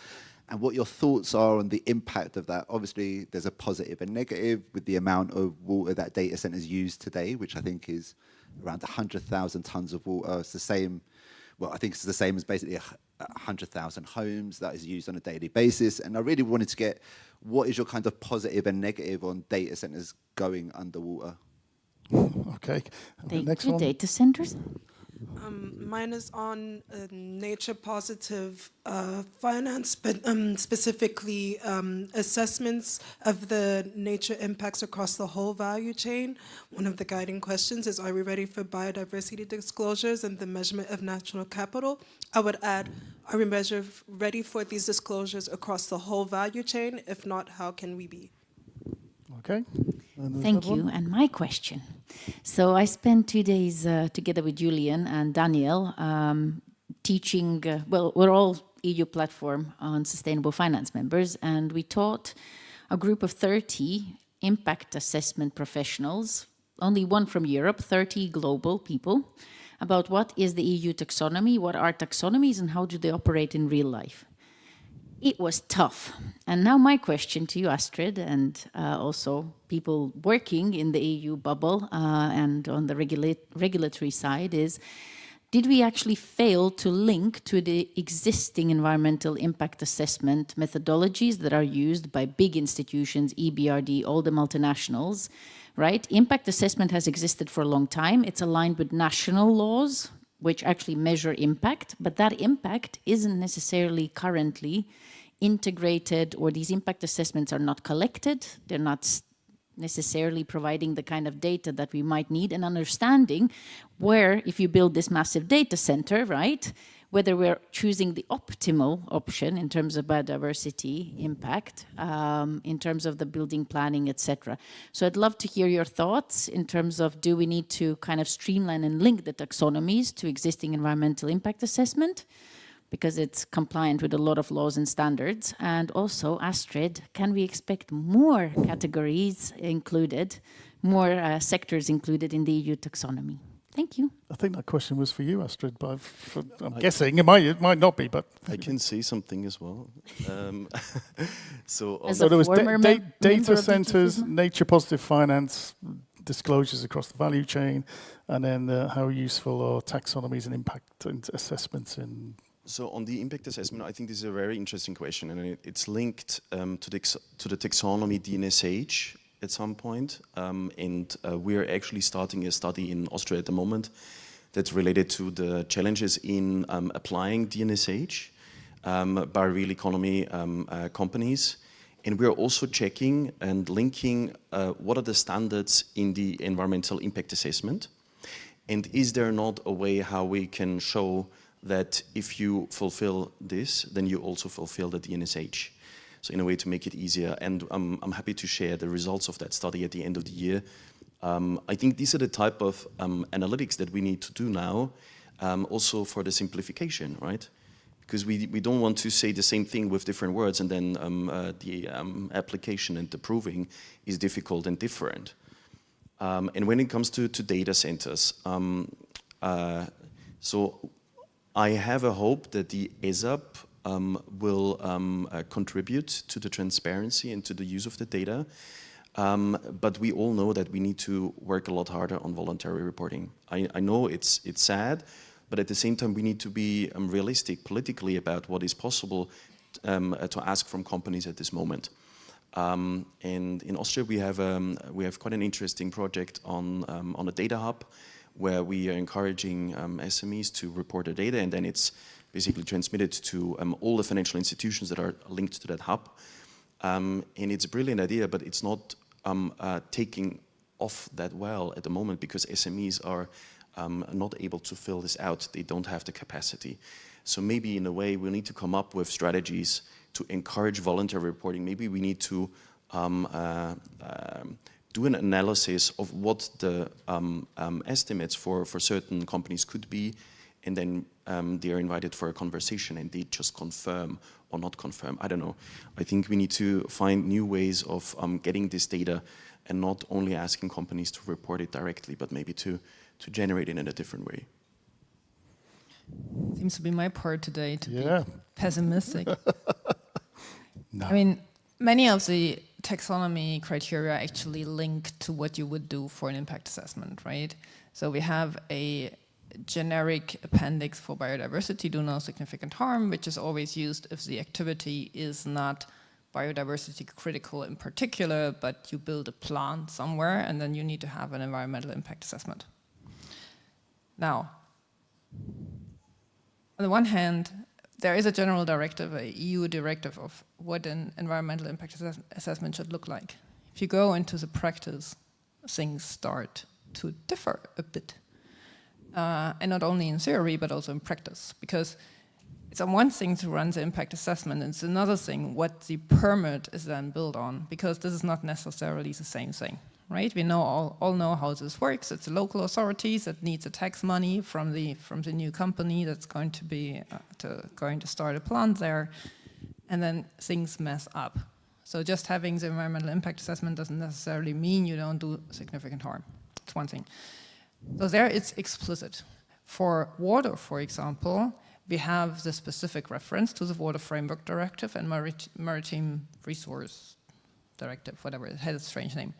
[SPEAKER 8] and what your thoughts are on the impact of that. Obviously, there's a positive and negative with the amount of water that data centers use today, which I think is around 100,000 tons of water. It's the same, well, I think it's the same as basically 100,000 homes that is used on a daily basis. And I really wanted to get, what is your kind of positive and negative on data centers going underwater?
[SPEAKER 2] Okay. Next
[SPEAKER 1] Data,
[SPEAKER 2] one.
[SPEAKER 1] data centers?
[SPEAKER 9] Mine is on nature positive finance, but specifically assessments of the nature impacts across the whole value chain. One of the guiding questions is, are we ready for biodiversity disclosures and the measurement of natural capital? I would add, are we ready for these disclosures across the whole value chain? If not, how can we be?
[SPEAKER 2] Okay.
[SPEAKER 1] Thank you. And my question. So I spent 2 days together with Julian and Daniel teaching, well, we're all EU platform on sustainable finance members, and we taught a group of 30 impact assessment professionals, only one from Europe, 30 global people, about what is the EU taxonomy, what are taxonomies, and how do they operate in real life. It was tough. And now my question to you, Astrid, and also people working in the EU bubble and on the regulatory side is, did we actually fail to link to the existing environmental impact assessment methodologies that are used by big institutions, EBRD, all the multinationals, right? Impact assessment has existed for a long time. It's aligned with national laws, which actually measure impact, but that impact isn't necessarily currently integrated, or these impact assessments are not collected. They're not necessarily providing the kind of data that we might need, and understanding where, if you build this massive data center, right, whether we're choosing the optimal option in terms of biodiversity impact, in terms of the building planning, etc. So I'd love to hear your thoughts in terms of, do we need to kind of streamline and link the taxonomies to existing environmental impact assessment, because it's compliant with a lot of laws and standards? And also, Astrid, can we expect more categories included, more sectors included in the EU taxonomy? Thank you.
[SPEAKER 2] I think that question was for you, Astrid, but I'm guessing it might not be, but...
[SPEAKER 3] I can say something as well. So
[SPEAKER 2] there was data
[SPEAKER 1] member of
[SPEAKER 2] centers,
[SPEAKER 1] EGFS?
[SPEAKER 2] nature positive finance, disclosures across the value chain, and then how useful are taxonomies and impact assessments in...
[SPEAKER 3] So on the impact assessment, I think this is a very interesting question, and it's linked to the taxonomy DNSH at some point, and we're actually starting a study in Austria at the moment that's related to the challenges in applying DNSH by real economy companies. And we're also checking and linking what are the standards in the environmental impact assessment, and is there not a way how we can show that if you fulfill this, then you also fulfill the DNSH. So in a way to make it easier. And I'm happy to share the results of that study at the end of the year. I think these are the type of analytics that we need to do now, also for the simplification, right? Because we don't want to say the same thing with different words, and then the application and the proving is difficult and different. And when it comes to data centers, so I have a hope that the ESAP will contribute to the transparency and to the use of the data. But we all know that we need to work a lot harder on voluntary reporting. I know it's sad, but at the same time we need to be realistic politically about what is possible to ask from companies at this moment. And in Austria we have quite an interesting project on a data hub, where we are encouraging SMEs to report their data, and then it's basically transmitted to all the financial institutions that are linked to that hub. And it's a brilliant idea, but it's not taking off that well at the moment, because SMEs are not able to fill this out. They don't have the capacity. So maybe in a way we need to come up with strategies to encourage voluntary reporting. Maybe we need to do an analysis of what the estimates for certain companies could be, and then they are invited for a conversation and they just confirm or not confirm. I don't know. I think we need to find new ways of getting this data and not only asking companies to report it directly, but maybe to generate it in a different way.
[SPEAKER 4] Seems to be my part today to be
[SPEAKER 2] Yeah.
[SPEAKER 4] pessimistic.
[SPEAKER 2] No.
[SPEAKER 4] I mean, many of the taxonomy criteria actually link to what you would do for an impact assessment, right? So we have a generic appendix for biodiversity, do no significant harm, which is always used if the activity is not biodiversity critical in particular, but you build a plant somewhere and then you need to have an environmental impact assessment. Now, on the one hand, there is a general directive, a EU directive of what an environmental impact assessment should look like. If you go into the practice, things start to differ a bit. And not only in theory, but also in practice. Because it's one thing to run the impact assessment, and it's another thing what the permit is then built on, because this is not necessarily the same thing, right? We know all know how this works. It's the local authorities that needs the tax money from the new company that's going to be going to start a plant there, and then things mess up. So just having the environmental impact assessment doesn't necessarily mean you don't do significant harm. It's one thing. So there it's explicit. For water, for example, we have the specific reference to the Water Framework Directive and Maritime Resource Directive, whatever, it has a strange name,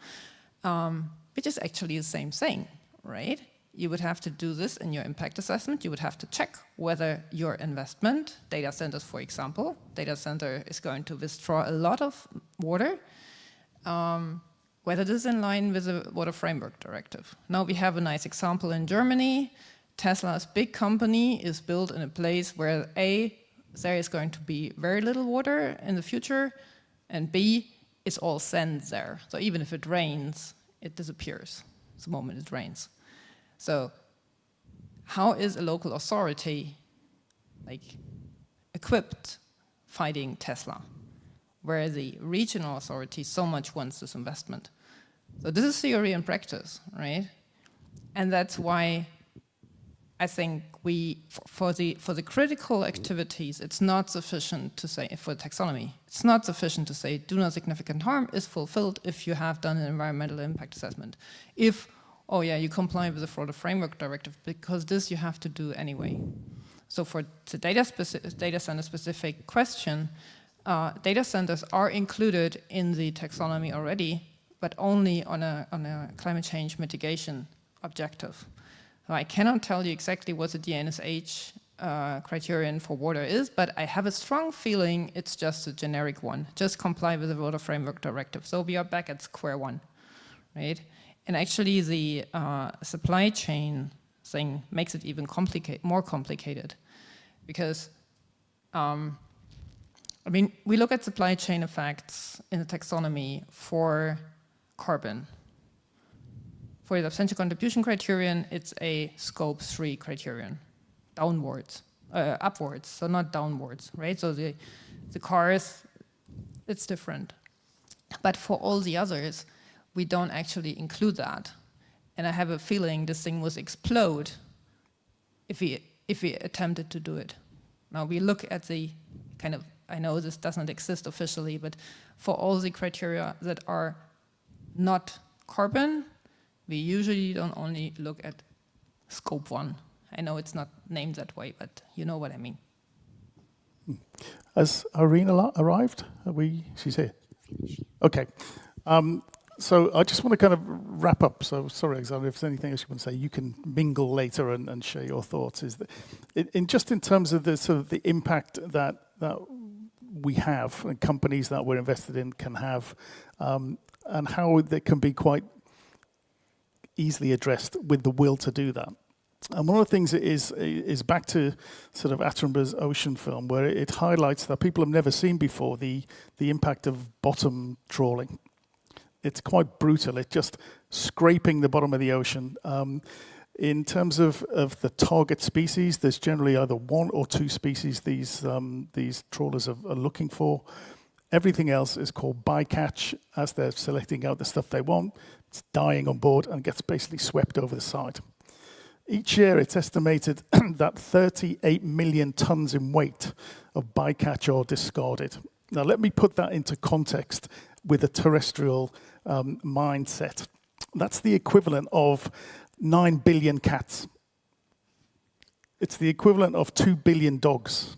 [SPEAKER 4] which is actually the same thing, right? You would have to do this in your impact assessment. You would have to check whether your investment, data centers, for example, data center is going to withdraw a lot of water, whether this is in line with the Water Framework Directive. Now we have a nice example in Germany. Tesla's big company is built in a place where A, there is going to be very little water in the future, and B, it's all sand there. So even if it rains, it disappears the moment it rains. So how is a local authority equipped fighting Tesla, where the regional authority so much wants this investment? So this is theory and practice, right? And that's why I think for the critical activities, it's not sufficient to say, for taxonomy, it's not sufficient to say do no significant harm is fulfilled if you have done an environmental impact assessment. If, oh yeah, you comply with the Water Framework Directive, because this you have to do anyway. So for the data center specific question, data centers are included in the taxonomy already, but only on a climate change mitigation objective. So I cannot tell you exactly what the DNSH criterion for water is, but I have a strong feeling it's just a generic one. Just comply with the Water Framework Directive. So we are back at square one, right? And actually the supply chain thing makes it even more complicated, because I mean, we look at supply chain effects in the taxonomy for carbon. For the substantial contribution criterion, it's a scope 3 criterion, upwards, so not downwards, right? So the cars, it's different. But for all the others, we don't actually include that. And I have a feeling this thing would explode if we attempted to do it. Now we look at the kind of, I know this doesn't exist officially, but for all the criteria that are not carbon, we usually don't only look at scope 1. I know it's not named that way, but you know what I mean.
[SPEAKER 2] Has Irene arrived? She's here. Okay. So I just want to kind of wrap up. So sorry, Alexander, if there's anything else you want to say, you can mingle later and share your thoughts. Is that in terms of the sort of the impact that we have and companies that we're invested in can have, and how they can be quite easily addressed with the will to do that. And one of the things is back to sort of Attenborough's Ocean film, where it highlights that people have never seen before the impact of bottom trawling. It's quite brutal. It's just scraping the bottom of the ocean. In terms of the target species, there's generally either one or two species these trawlers are looking for. Everything else is called bycatch. As they're selecting out the stuff they want, it's dying on board and gets basically swept over the side. Each year, it's estimated that 38 million tons in weight of bycatch are discarded. Now, let me put that into context with a terrestrial mindset. That's the equivalent of 9 billion cats. It's the equivalent of 2 billion dogs,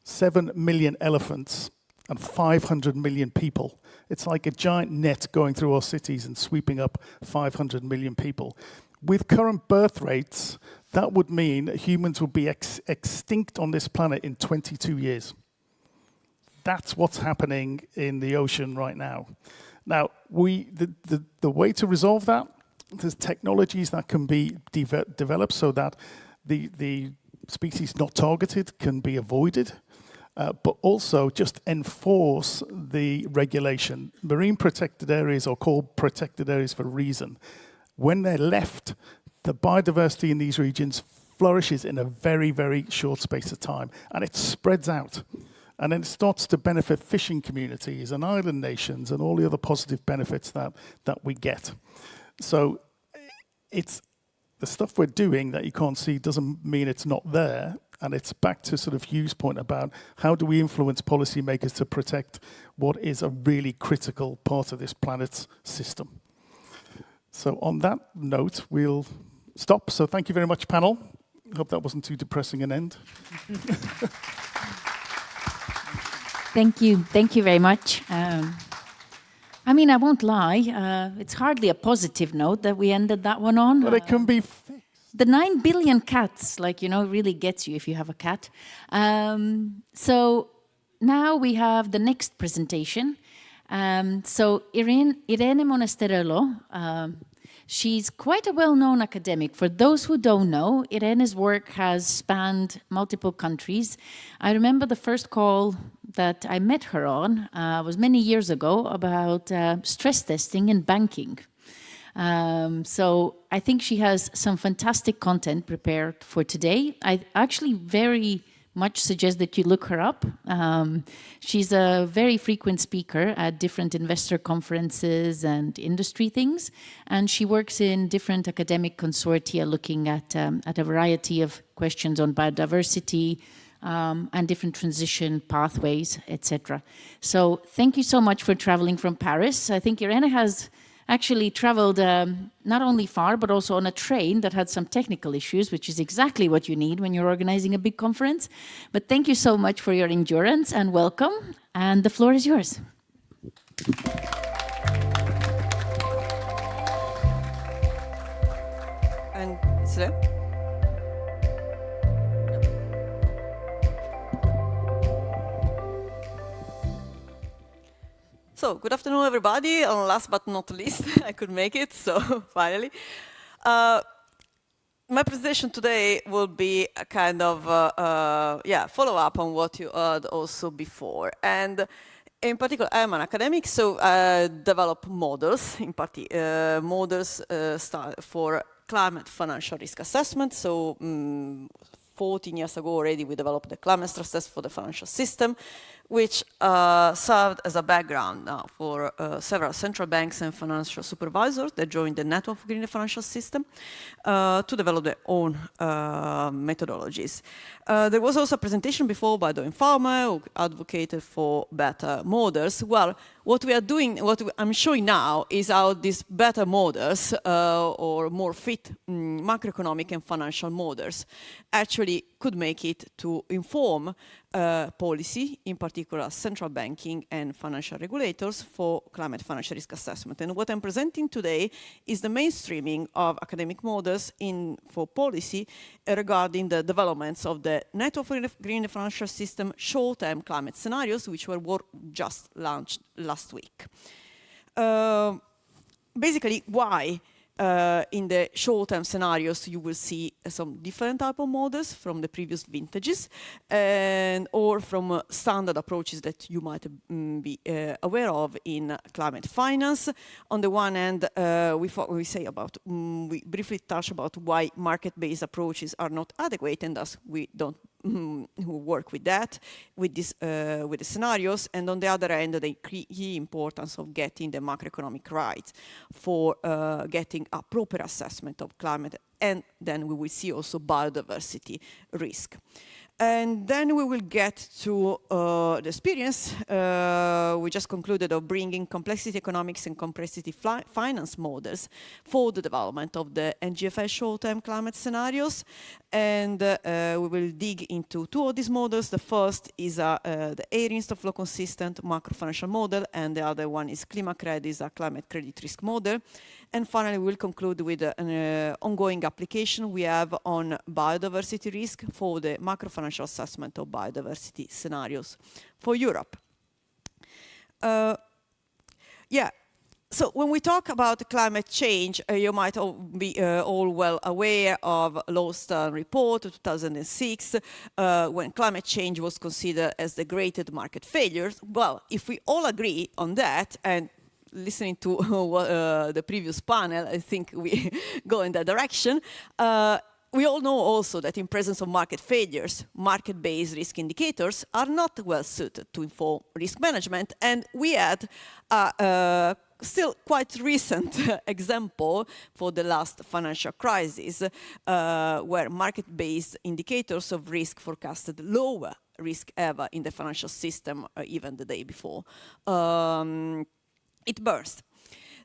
[SPEAKER 2] 7 million elephants, and 500 million people. It's like a giant net going through our cities and sweeping up 500 million people. With current birth rates, that would mean humans will be extinct on this planet in 22 years. That's what's happening in the ocean right now. Now, the way to resolve that, there's technologies that can be developed so that the species not targeted can be avoided, but also just enforce the regulation. Marine protected areas are called protected areas for a reason. When they're left, the biodiversity in these regions flourishes in a very, very short space of time, and it spreads out. And then it starts to benefit fishing communities and island nations and all the other positive benefits that we get. So it's the stuff we're doing that you can't see doesn't mean it's not there. And it's back to sort of Hugh's point about how do we influence policymakers to protect what is a really critical part of this planet's system. So on that note, we'll stop. So thank you very much, panel. I hope that wasn't too depressing an end.
[SPEAKER 1] Thank you very much. I mean, I won't lie, it's hardly a positive note that we ended that one on.
[SPEAKER 2] But it can be fixed.
[SPEAKER 1] The 9 billion cats, like, you know, really gets you if you have a cat. So now we have the next presentation. So Irene Monasterolo, she's quite a well-known academic. For those who don't know, Irene's work has spanned multiple countries. I remember the first call that I met her on was many years ago about stress testing in banking. So I think she has some fantastic content prepared for today. I actually very much suggest that you look her up. She's a very frequent speaker at different investor conferences and industry things, and she works in different academic consortia looking at a variety of questions on biodiversity and different transition pathways, etc. So thank you so much for traveling from Paris. I think Irene has actually traveled not only far, but also on a train that had some technical issues, which is exactly what you need when you're organizing a big conference. But thank you so much for your endurance and welcome. And the floor is yours.
[SPEAKER 10] And so? So, good afternoon, everybody. And last but not least, I could make it, so finally. My presentation today will be a kind of follow-up on what you heard also before. And in particular, I'm an academic, so I develop models, models for climate financial risk assessment. So 14 years ago already, we developed the climate stress test for the financial system, which served as a background now for several central banks and financial supervisors that joined the network for green the financial system to develop their own methodologies. There was also a presentation before by Doing Farmer, who advocated for better models. Well, what we are doing, I'm showing now is how these better models or more fit macroeconomic and financial models actually could make it to inform policy, in particular central banking and financial regulators for climate financial risk assessment. And what I'm presenting today is the mainstreaming of academic models for policy regarding the developments of the network for green financial system short-term climate scenarios, which were just launched last week. Basically, why? In the short-term scenarios, you will see some different type of models from the previous vintages, or from standard approaches that you might be aware of in climate finance. On the one hand, we briefly touch about why market-based approaches are not adequate, and thus we don't who work with that, with the scenarios, and on the other hand, the key importance of getting the macroeconomic right for getting a proper assessment of climate, and then we will see also biodiversity risk. And then we will get to the experience we just concluded of bringing complexity economics and complexity finance models for the development of the NGFS short-term climate scenarios. And we will dig into two of these models. The first is the Air flow consistent macro financial model, and the other one is ClimaCred, is a climate credit risk model. And finally, we'll conclude with an ongoing application we have on biodiversity risk for the macro financial assessment of biodiversity scenarios for Europe. Yeah. So when we talk about climate change, you might all be all well aware of Lowstern report of 2006, when climate change was considered as the greatest market failure. Well, if we all agree on that, and listening to the previous panel, I think we go in that direction. We all know also that in presence of market failures, market-based risk indicators are not well suited to inform risk management. And we had a still quite recent example for the last financial crisis, where market-based indicators of risk forecasted lower risk ever in the financial system, even the day before it burst.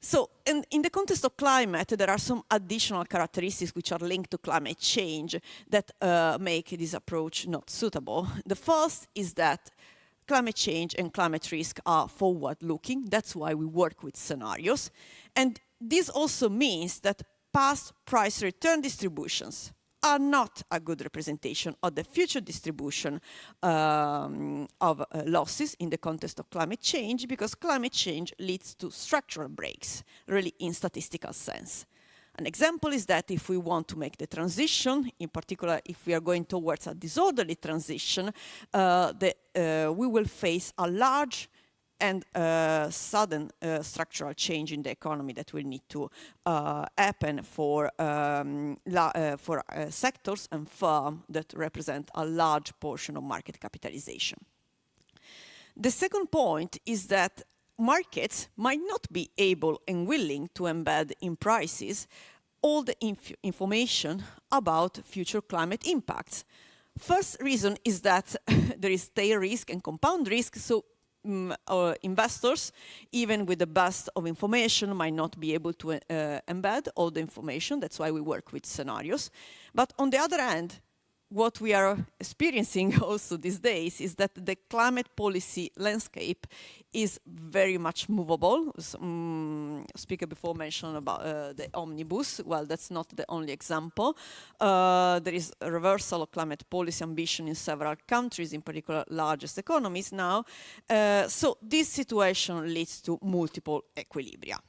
[SPEAKER 10] So in the context of climate, there are some additional characteristics which are linked to climate change that make this approach not suitable. The first is that climate change and climate risk are forward-looking. That's why we work with scenarios. And this also means that past price return distributions are not a good representation of the future distribution of losses in the context of climate change, because climate change leads to structural breaks, really in statistical sense. An example is that if we want to make the transition, in particular if we are going towards a disorderly transition, we will face a large and sudden structural change in the economy that will need to happen for sectors and firms that represent a large portion of market capitalization. The second point is that markets might not be able and willing to embed in prices all the information about future climate impacts. First reason is that there is tail risk and compound risk, so investors, even with the best of information, might not be able to embed all the information. That's why we work with scenarios. But on the other hand, what we are experiencing also these days is that the climate policy landscape is very much movable. Speaker before mentioned about the omnibus. Well, that's not the only example. There is a reversal of climate policy ambition in several countries, in particular largest economies now. So this situation leads to multiple equilibria.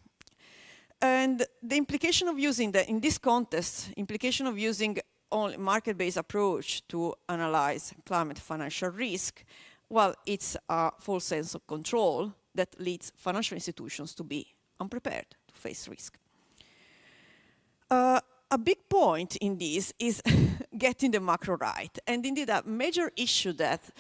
[SPEAKER 10] And the implication of using in this context, implication of using only market-based approach to analyze climate financial risk, well, it's a false sense of control that leads financial institutions to be unprepared to face risk. A big point in this is getting the macro right. And indeed, a major issue that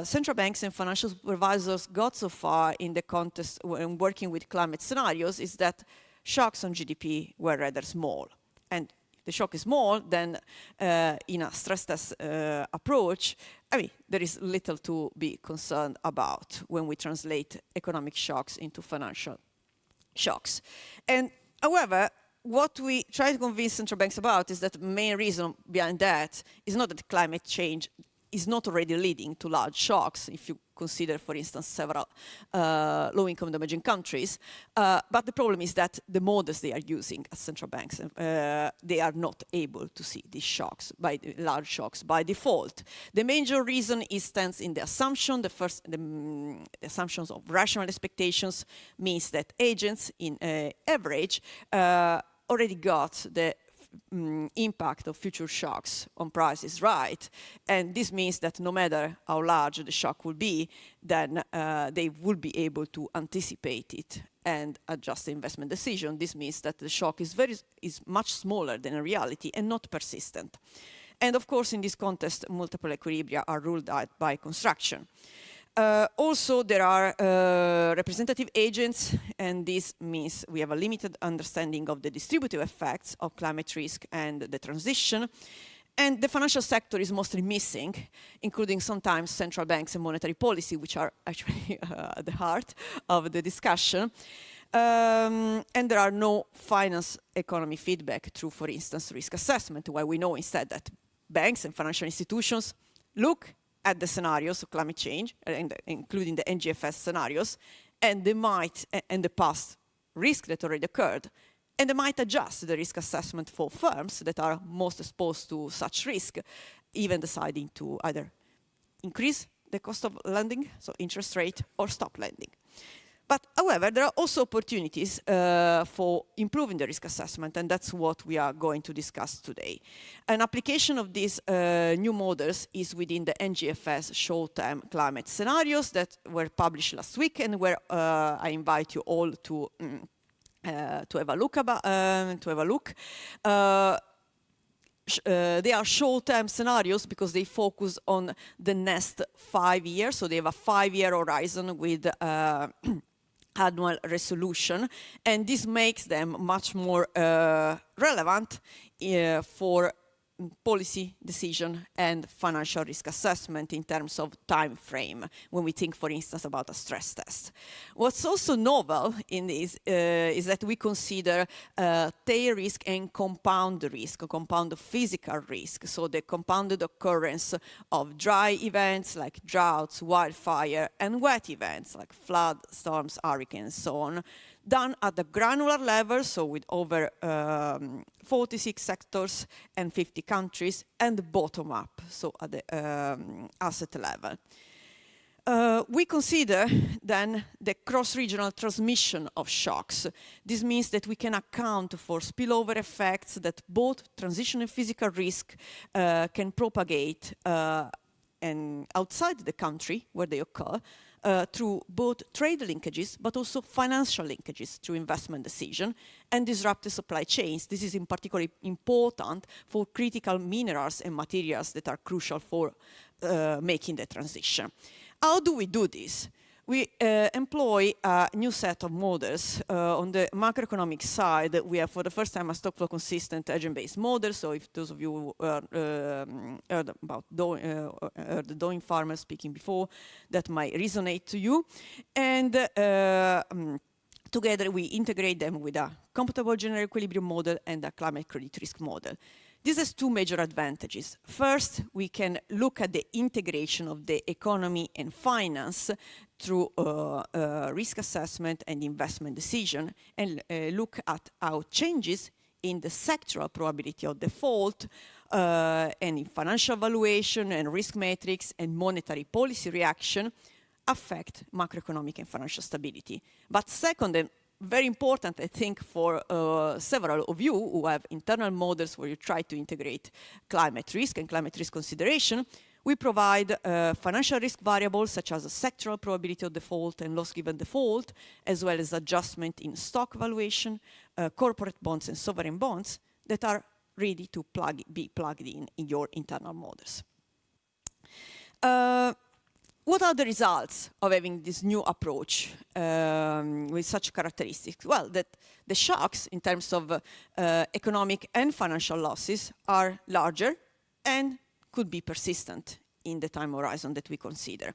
[SPEAKER 10] central banks and financial supervisors got so far in the context when working with climate scenarios is that shocks on GDP were rather small. And the shock is small, then in a stress test approach, I mean, there is little to be concerned about when we translate economic shocks into financial shocks. And however, what we try to convince central banks about is that the main reason behind that is not that climate change is not already leading to large shocks, if you consider, for instance, several low-income and emerging countries. But the problem is that the models they are using as central banks, they are not able to see these shocks, large shocks, by default. The major reason stands in the assumption. The assumptions of rational expectations means that agents, in average, already got the impact of future shocks on prices right, and this means that no matter how large the shock will be, then they will be able to anticipate it and adjust the investment decision. This means that the shock is much smaller than in reality and not persistent. And of course, in this context, multiple equilibria are ruled out by construction. Also, there are representative agents, and this means we have a limited understanding of the distributive effects of climate risk and the transition. And the financial sector is mostly missing, including sometimes central banks and monetary policy, which are actually at the heart of the discussion. And there are no finance economy feedback through, for instance, risk assessment, where we know instead that banks and financial institutions look at the scenarios of climate change, including the NGFS scenarios, and they might, and the past risk that already occurred, and they might adjust the risk assessment for firms that are most exposed to such risk, even deciding to either increase the cost of lending, so interest rate, or stop lending. But however, there are also opportunities for improving the risk assessment, and that's what we are going to discuss today. An application of these new models is within the NGFS short-term climate scenarios that were published last week, and where I invite you all to have a look. They are short-term scenarios because they focus on the next 5 years, so they have a 5-year horizon with annual resolution, and this makes them much more relevant for policy decision and financial risk assessment in terms of time frame, when we think, for instance, about a stress test. What's also novel in this is that we consider tail risk and compound risk, compound physical risk, so the compounded occurrence of dry events like droughts, wildfire, and wet events like flood, storms, hurricanes, so on, done at the granular level, so with over 46 sectors and 50 countries, and bottom up, so at the asset level. We consider then the cross-regional transmission of shocks. This means that we can account for spillover effects that both transition and physical risk can propagate and outside the country where they occur, through both trade linkages, but also financial linkages through investment decision and disruptive supply chains. This is in particular important for critical minerals and materials that are crucial for making the transition. How do we do this? We employ a new set of models. On the macroeconomic side, we have for the first time a stock flow consistent agent-based model. So if those of you heard about the Doing farmer speaking before, that might resonate to you. And together we integrate them with a computable general equilibrium model and a climate credit risk model. This has two major advantages. First, we can look at the integration of the economy and finance through risk assessment and investment decision, and look at how changes in the sectoral probability of default and in financial valuation and risk metrics and monetary policy reaction affect macroeconomic and financial stability. But second, and very important, I think, for several of you who have internal models where you try to integrate climate risk and climate risk consideration, we provide financial risk variables such as a sectoral probability of default and loss given default, as well as adjustment in stock valuation, corporate bonds and sovereign bonds that are ready to be plugged in your internal models. What are the results of having this new approach with such characteristics? Well, that the shocks in terms of economic and financial losses are larger and could be persistent in the time horizon that we consider.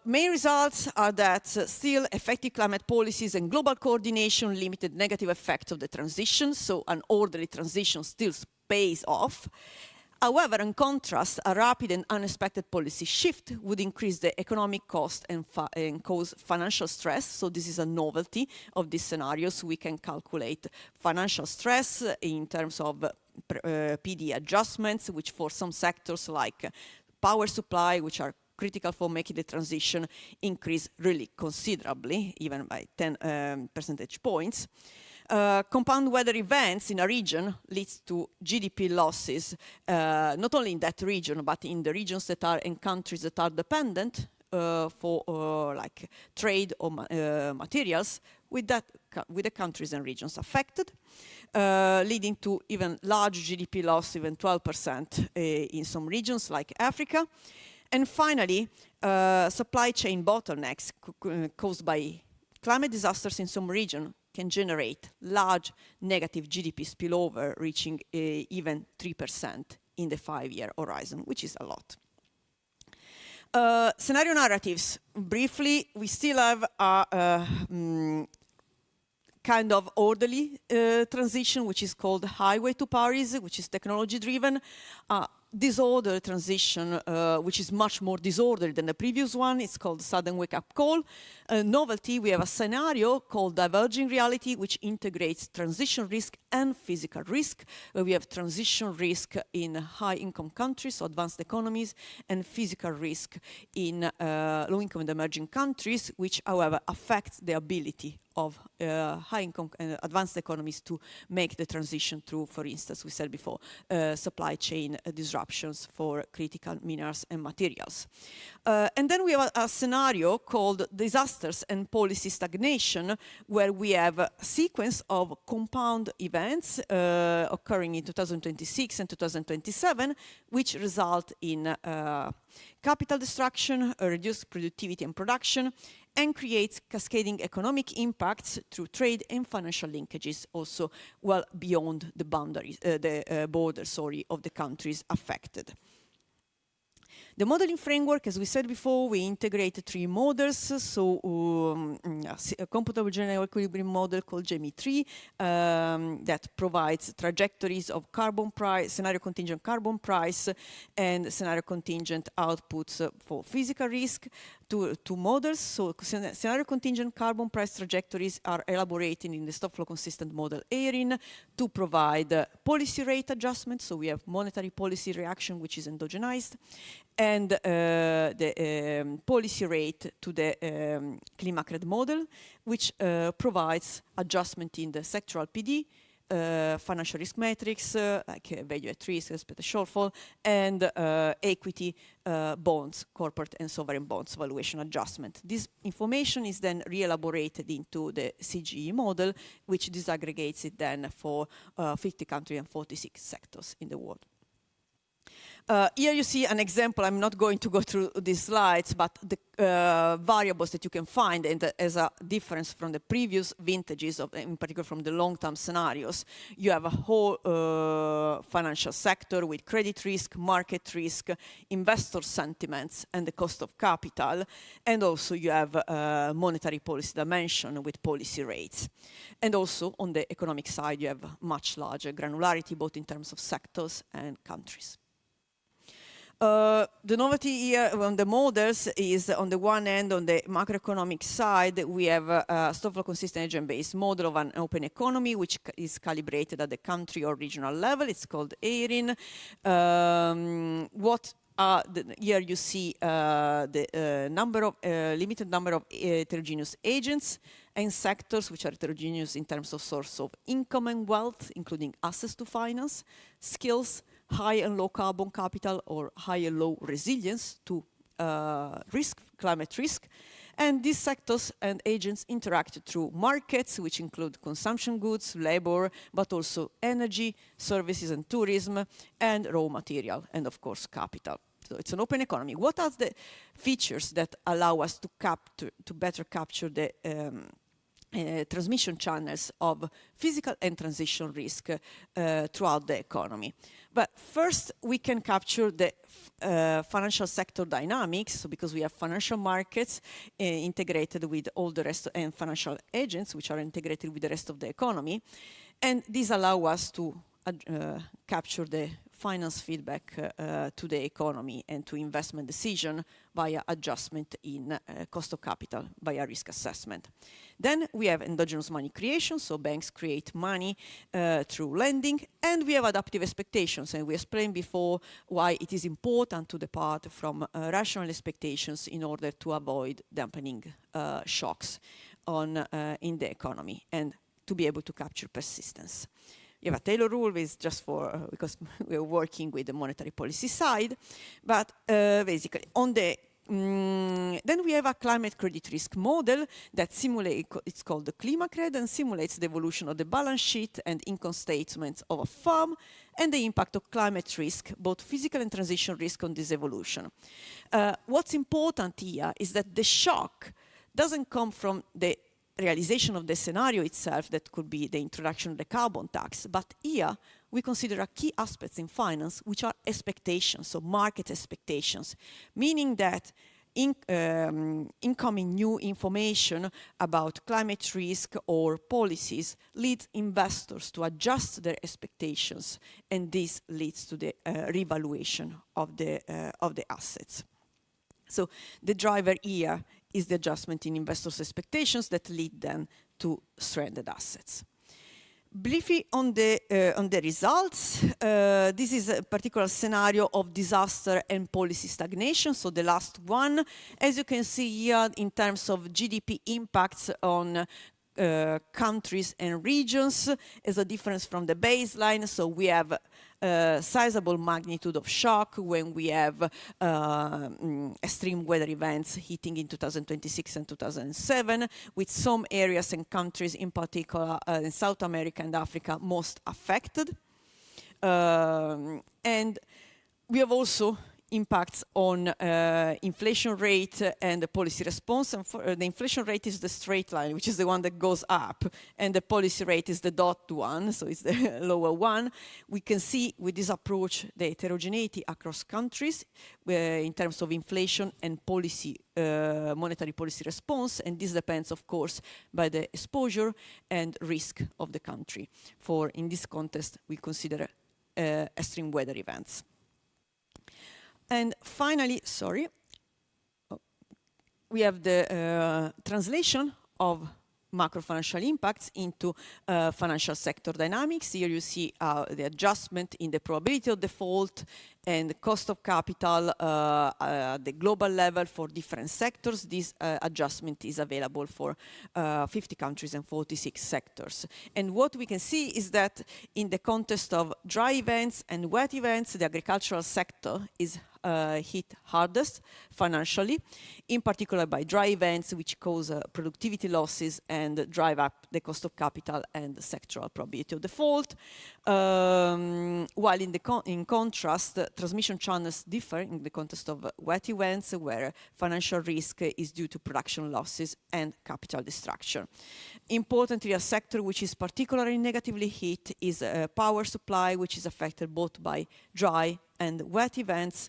[SPEAKER 10] Main results are that still effective climate policies and global coordination limited negative effects of the transition, so an orderly transition still pays off. However, in contrast, a rapid and unexpected policy shift would increase the economic cost and cause financial stress. So this is a novelty of these scenarios. We can calculate financial stress in terms of PD adjustments, which for some sectors like power supply, which are critical for making the transition, increase really considerably, even by 10 percentage points. Compound weather events in a region leads to GDP losses, not only in that region, but in the regions that are in countries that are dependent for like trade or materials with the countries and regions affected. leading to even large GDP loss, even 12% in some regions like Africa. And finally, supply chain bottlenecks caused by climate disasters in some region can generate large negative GDP spillover, reaching even 3% in the 5-year horizon, which is a lot. Scenario narratives. Briefly, we still have a kind of orderly transition, which is called Highway to Paris, which is technology-driven. Disorder transition, which is much more disordered than the previous one. It's called Sudden Wake-Up Call. Novelty, we have a scenario called Diverging Reality, which integrates transition risk and physical risk. We have transition risk in high-income countries, so advanced economies, and physical risk in low-income and emerging countries, which, however, affects the ability of high-income and advanced economies to make the transition through, for instance, we said before, supply chain disruptions for critical minerals and materials. And then we have a scenario called disasters and policy stagnation, where we have a sequence of compound events occurring in 2026 and 2027, which result in capital destruction, reduced productivity and production, and creates cascading economic impacts through trade and financial linkages, also well beyond the boundaries, borders of the countries affected. The modeling framework, as we said before, we integrate 3 models. So a computable general equilibrium model called GEMI3 that provides trajectories of carbon price, scenario contingent carbon price, and scenario contingent outputs for physical risk. Two models. So scenario contingent carbon price trajectories are elaborated in the stock flow consistent model ERIN to provide policy rate adjustment. So we have monetary policy reaction, which is endogenized, and the policy rate to the ClimaCred model, which provides adjustment in the sectoral PD, financial risk metrics, like value at risk, expected shortfall, and equity bonds, corporate and sovereign bonds valuation adjustment. This information is then re-elaborated into the CGE model, which disaggregates it then for 50 countries and 46 sectors in the world. Here you see an example. I'm not going to go through these slides, but the variables that you can find, and as a difference from the previous vintages, in particular from the long-term scenarios, you have a whole financial sector with credit risk, market risk, investor sentiments, and the cost of capital. And also you have monetary policy dimension with policy rates. And also on the economic side, you have much larger granularity, both in terms of sectors and countries. The novelty here on the models is, on the one hand, on the macroeconomic side, we have a stock flow consistent agent-based model of an open economy, which is calibrated at the country or regional level. It's called ERIN. Here you see the limited number of heterogeneous agents and sectors which are heterogeneous in terms of source of income and wealth, including access to finance, skills, high and low carbon capital, or high and low resilience to climate risk. And these sectors and agents interact through markets, which include consumption goods, labor, but also energy, services and tourism, and raw material, and of course, capital. So it's an open economy. What are the features that allow us to better capture the transmission channels of physical and transition risk throughout the economy? But first, we can capture the financial sector dynamics, so because we have financial markets integrated with all the rest, and financial agents, which are integrated with the rest of the economy. And these allow us to capture the finance feedback to the economy and to investment decision via adjustment in cost of capital via risk assessment. Then we have endogenous money creation, so banks create money through lending, and we have adaptive expectations, and we explained before why it is important to depart from rational expectations in order to avoid dampening shocks in the economy and to be able to capture persistence. You have a Taylor rule is just because we're working with the monetary policy side, but basically on the Then we have a climate credit risk model that simulates, it's called the ClimaCred, and simulates the evolution of the balance sheet and income statements of a firm and the impact of climate risk, both physical and transition risk, on this evolution. What's important here is that the shock doesn't come from the realization of the scenario itself, that could be the introduction of the carbon tax, but here we consider a key aspects in finance, which are expectations, so market expectations, meaning that incoming new information about climate risk or policies leads investors to adjust their expectations, and this leads to the revaluation of the assets. So the driver here is the adjustment in investors' expectations that lead then to stranded assets. Briefly on the results, this is a particular scenario of disaster and policy stagnation, so the last one. As you can see here, in terms of GDP impacts on countries and regions, is a difference from the baseline, so we have sizable magnitude of shock when we have extreme weather events hitting in 2026 and 2007, with some areas and countries, in particular in South America and Africa, most affected. And we have also impacts on inflation rate and the policy response. And for, the inflation rate is the straight line, which is the one that goes up, and the policy rate is the dot one, so it's the lower one. We can see with this approach the heterogeneity across countries in terms of inflation and policy, monetary policy response, and this depends, of course, by the exposure and risk of the country. For, in this context, we consider extreme weather events. And finally, we have the translation of macro-financial impacts into financial sector dynamics. Here you see the adjustment in the probability of default and the cost of capital at the global level for different sectors. This adjustment is available for 50 countries and 46 sectors. And what we can see is that in the context of dry events and wet events, the agricultural sector is hit hardest financially, in particular by dry events, which cause productivity losses and drive up the cost of capital and the sectoral probability of default. While in contrast, transmission channels differ in the context of wet events, where financial risk is due to production losses and capital destruction. Importantly, a sector which is particularly negatively hit is power supply, which is affected both by dry and wet events,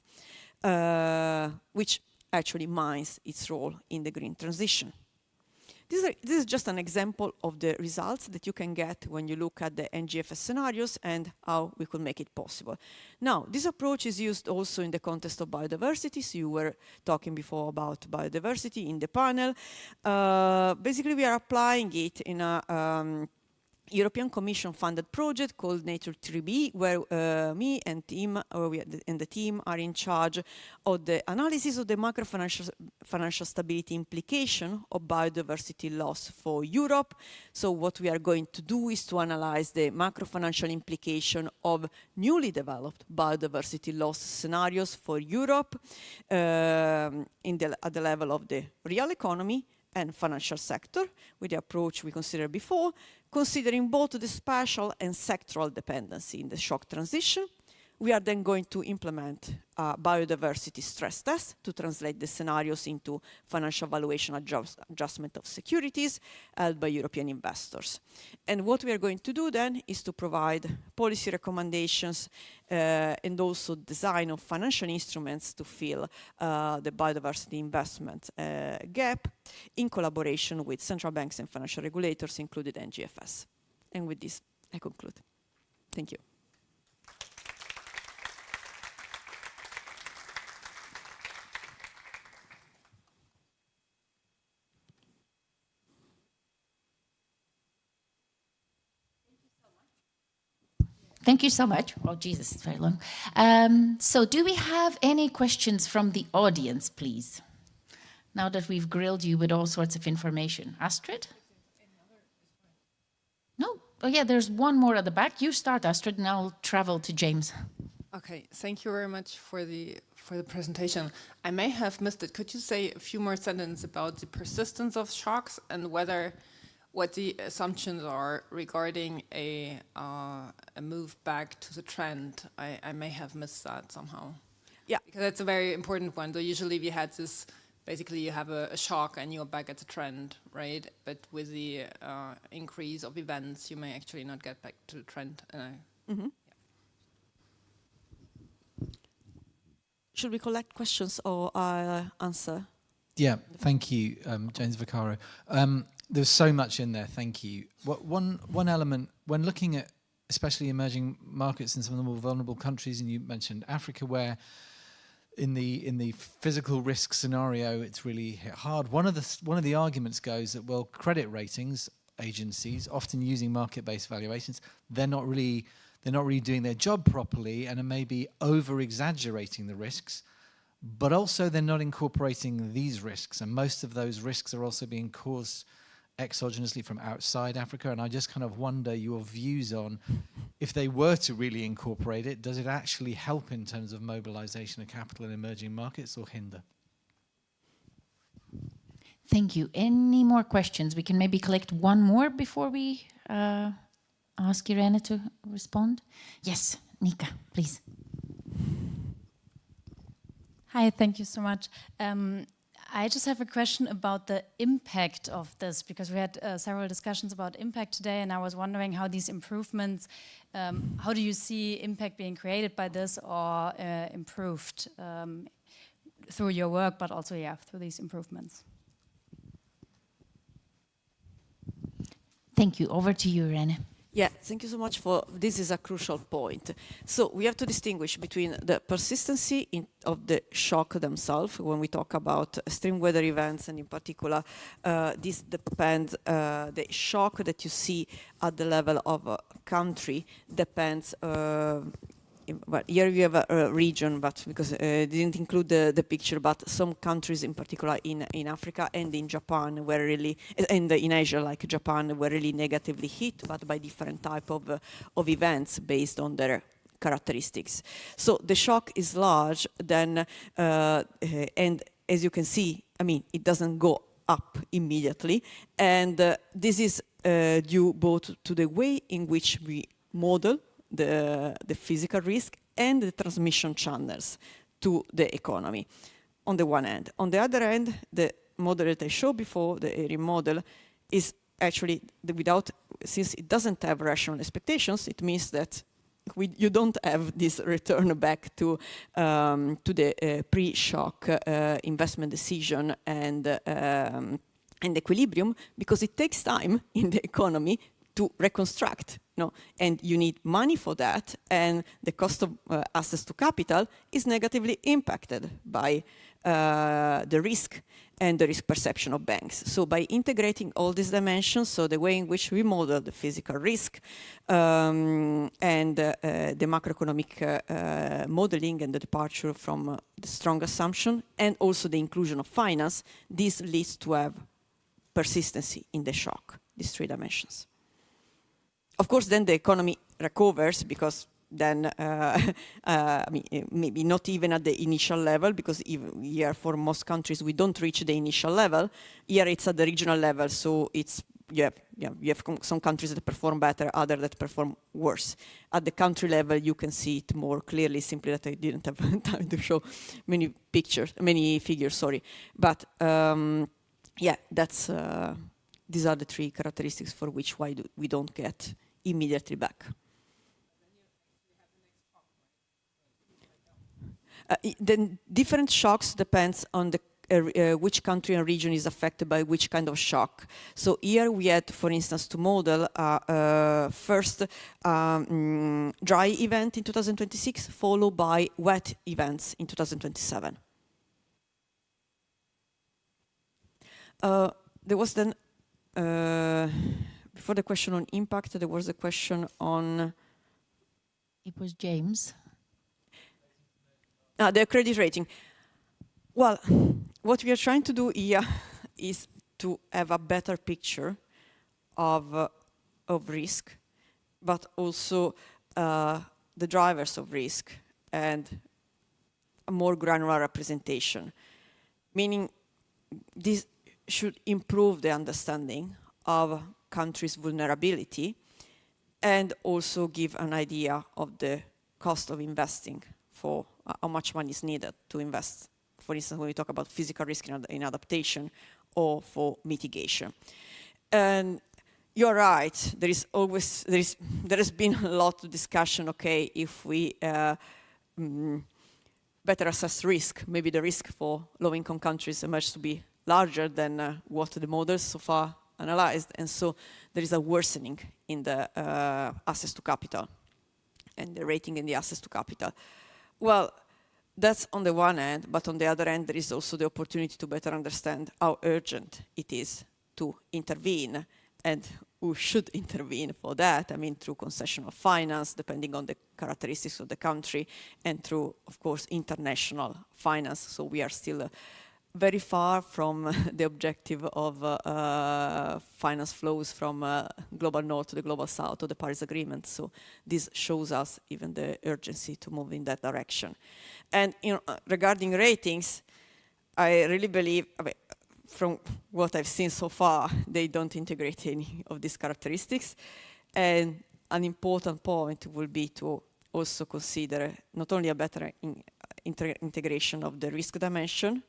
[SPEAKER 10] which actually mines its role in the green transition. This is just an example of the results that you can get when you look at the NGFS scenarios and how we could make it possible. Now, this approach is used also in the context of biodiversity. So you were talking before about biodiversity in the panel. Basically, we are applying it in a European Commission funded project called Nature 3B, where me and the team are in charge of the analysis of the macro-financial stability implication of biodiversity loss for Europe. So what we are going to do is to analyze the macro-financial implication of newly developed biodiversity loss scenarios for Europe at the level of the real economy and financial sector, with the approach we considered before, considering both the spatial and sectoral dependency in the shock transition. We are then going to implement a biodiversity stress test to translate the scenarios into financial valuation adjustment of securities held by European investors. And what we are going to do then is to provide policy recommendations and also design of financial instruments to fill the biodiversity investment gap in collaboration with central banks and financial regulators, including NGFS. And with this, I conclude. Thank you.
[SPEAKER 1] Thank you so much. Oh, Jesus, it's very long. So do we have any questions from the audience, please? Now that we've grilled you with all sorts of information. Astrid? No? Oh, yeah, there's one more at the back. You start, Astrid, and I'll travel to James.
[SPEAKER 4] Okay, thank you very much for the presentation. I may have missed it. Could you say a few more sentences about the persistence of shocks and what the assumptions are regarding a move back to the trend? I may have missed that somehow.
[SPEAKER 10] Yeah.
[SPEAKER 4] Because that's a very important one. So usually we had this, basically you have a shock and you're back at the trend, right? But with the increase of events, you may actually not get back to the trend.
[SPEAKER 10] Should we collect questions or answer?
[SPEAKER 11] Yeah, thank you, James Vaccaro. There's so much in there, thank you. One element, when looking at especially emerging markets in some of the more vulnerable countries, and you mentioned Africa, where in the physical risk scenario, it's really hit hard. One of the arguments goes that, well, credit ratings agencies, often using market-based valuations, they're not really doing their job properly and are maybe over-exaggerating the risks, but also they're not incorporating these risks. And most of those risks are also being caused exogenously from outside Africa. And I just kind of wonder your views on, if they were to really incorporate it, does it actually help in terms of mobilization of capital in emerging markets or hinder?
[SPEAKER 1] Thank you. Any more questions? We can maybe collect one more before we ask Irene to respond. Yes, Nika, please.
[SPEAKER 12] Hi, thank you so much. I just have a question about the impact of this, because we had several discussions about impact today, and I was wondering how these improvements, how do you see impact being created by this or improved through your work, but also, through these improvements?
[SPEAKER 1] Thank you. Over to you, Irene.
[SPEAKER 10] Yeah, thank you so much for this is a crucial point. So we have to distinguish between the persistency of the shock themselves when we talk about extreme weather events, and in particular, this depends, the shock that you see at the level of a country depends. Well, here you have a region, but because it didn't include the picture, but some countries in particular in Africa and in Japan were really, and in Asia like Japan, were really negatively hit, but by different type of events based on their characteristics. So the shock is large, then, and as you can see, I mean, it doesn't go up immediately, and this is due both to the way in which we model the physical risk and the transmission channels to the economy, on the one hand. On the other hand, the model that I showed before, the Irene model, is actually since it doesn't have rational expectations, it means that you don't have this return back to the pre-shock investment decision and equilibrium, because it takes time in the economy to reconstruct, and you need money for that, and the cost of access to capital is negatively impacted by the risk and the risk perception of banks. So by integrating all these dimensions, so the way in which we model the physical risk and the macroeconomic modeling and the departure from the strong assumption, and also the inclusion of finance, this leads to have persistency in the shock, these three dimensions. Of course, then the economy recovers, because then, I mean, maybe not even at the initial level, because even here for most countries we don't reach the initial level. Here it's at the regional level, so it's you have some countries that perform better, others that perform worse. At the country level, you can see it more clearly. Simply that I didn't have time to show many figures. Sorry, but yeah, that's. These are the three characteristics for which we don't get immediately back. The different shocks depends on the which country and region is affected by which kind of shock. So here we had, for instance, to model first dry event in 2026, followed by wet events in 2027. There was then before the question on impact, there was a question on...
[SPEAKER 1] It was James.
[SPEAKER 10] The credit rating. Well, what we are trying to do here is to have a better picture of risk, but also the drivers of risk and a more granular representation, meaning this should improve the understanding of countries' vulnerability and also give an idea of the cost of investing, for how much money is needed to invest, for instance, when we talk about physical risk in adaptation or for mitigation. And you're right, there has been a lot of discussion, okay, if we better assess risk, maybe the risk for low-income countries emerged to be larger than what the models so far analyzed, and so there is a worsening in the access to capital and the rating in the access to capital. Well, that's on the one hand, but on the other hand, there is also the opportunity to better understand how urgent it is to intervene and who should intervene for that. I mean, through concessional finance, depending on the characteristics of the country, and through, of course, international finance. So we are still very far from the objective of finance flows from global north to the global south of the Paris Agreement. So this shows us even the urgency to move in that direction. And regarding ratings, I really believe, from what I've seen so far, they don't integrate any of these characteristics. And an important point will be to also consider not only a better integration of the risk dimension,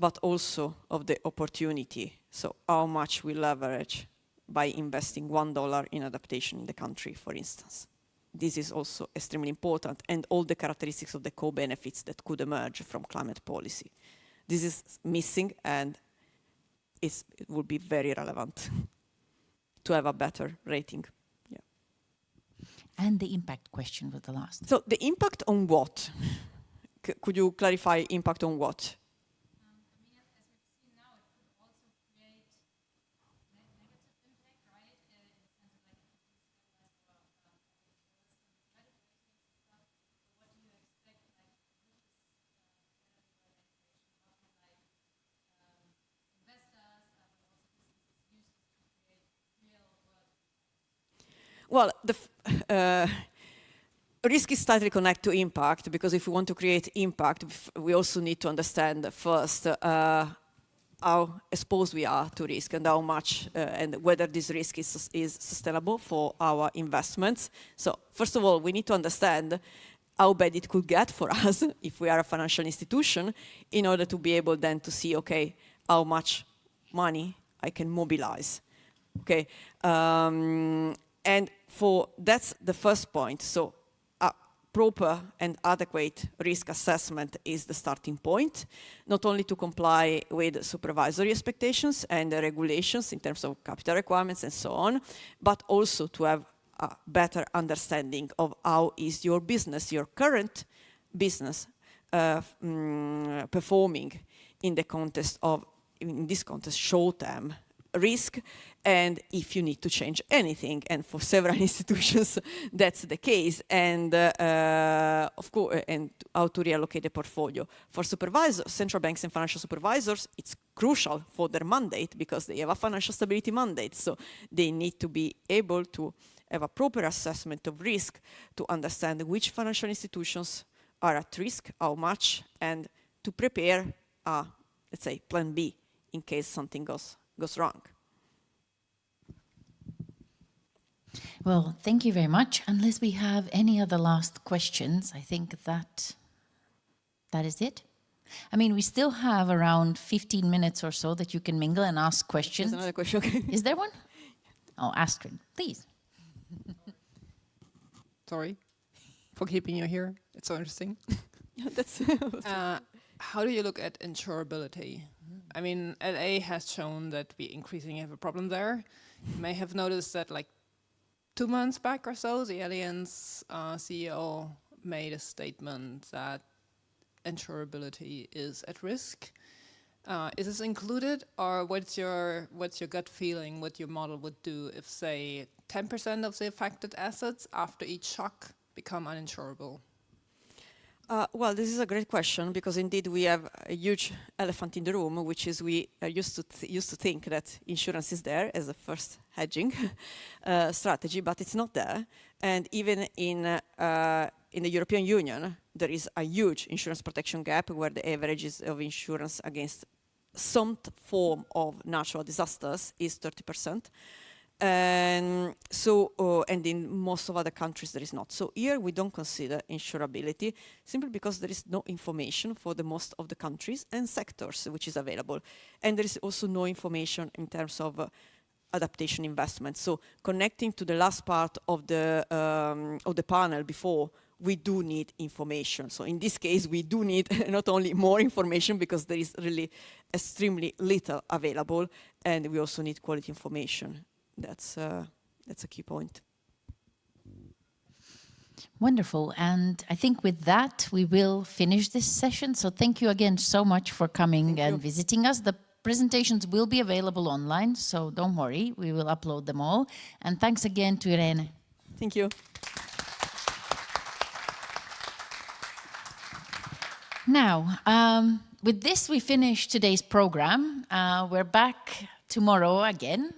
[SPEAKER 10] but also of the opportunity. So how much we leverage by investing $1 in adaptation in the country, for instance. This is also extremely important, and all the characteristics of the co-benefits that could emerge from climate policy. This is missing, and it will be very relevant to have a better rating. Yeah.
[SPEAKER 1] And the impact question was the last.
[SPEAKER 10] So the impact on what? Could you clarify impact on what? Well, the risk is tightly connected to impact, because if we want to create impact, we also need to understand first how exposed we are to risk, and how much, and whether this risk is sustainable for our investments. So first of all, we need to understand how bad it could get for us if we are a financial institution, in order to be able then to see, okay, how much money I can mobilize. Okay. And that's the first point. So a proper and adequate risk assessment is the starting point, not only to comply with supervisory expectations and the regulations in terms of capital requirements and so on, but also to have a better understanding of how is your business, your current business, performing in the context of, in this context, short-term risk, and if you need to change anything. And for several institutions, that's the case. And of course, and how to reallocate the portfolio. For supervisors, central banks and financial supervisors, it's crucial for their mandate, because they have a financial stability mandate. So they need to be able to have a proper assessment of risk, to understand which financial institutions are at risk, how much, and to prepare a, let's say, plan B in case something goes wrong.
[SPEAKER 1] Well, thank you very much. Unless we have any other last questions, I think that is it. I mean, we still have around 15 minutes or so that you can mingle and ask questions.
[SPEAKER 10] There's another question, okay.
[SPEAKER 1] Is there one? Oh, Astrid, please.
[SPEAKER 13] Sorry for keeping you here. It's so interesting.
[SPEAKER 10] That's
[SPEAKER 13] how do you look at insurability? I mean, LA has shown that we increasingly have a problem there. You may have noticed that, like 2 months back or so, the Allianz CEO made a statement that insurability is at risk. Is this included, or what's your gut feeling what your model would do if, say, 10% of the affected assets after each shock become uninsurable?
[SPEAKER 10] Well, this is a great question, because indeed we have a huge elephant in the room, which is we used to think that insurance is there as a first hedging strategy, but it's not there. And even in in the European Union, there is a huge insurance protection gap where the averages of insurance against some form of natural disasters is 30%. And and in most of other countries there is not. So here we don't consider insurability simply because there is no information for the most of the countries and sectors which is available. And there is also no information in terms of adaptation investment. So connecting to the last part of the panel before, we do need information. So in this case, we do need not only more information because there is really extremely little available, and we also need quality information. That's a key point.
[SPEAKER 1] Wonderful. And I think with that, we will finish this session. So thank you again so much for coming and visiting us. The presentations will be available online, so don't worry, we will upload them all. And thanks again to Irene.
[SPEAKER 10] Thank you.
[SPEAKER 1] Now, with this, we finish today's program. We're back tomorrow again.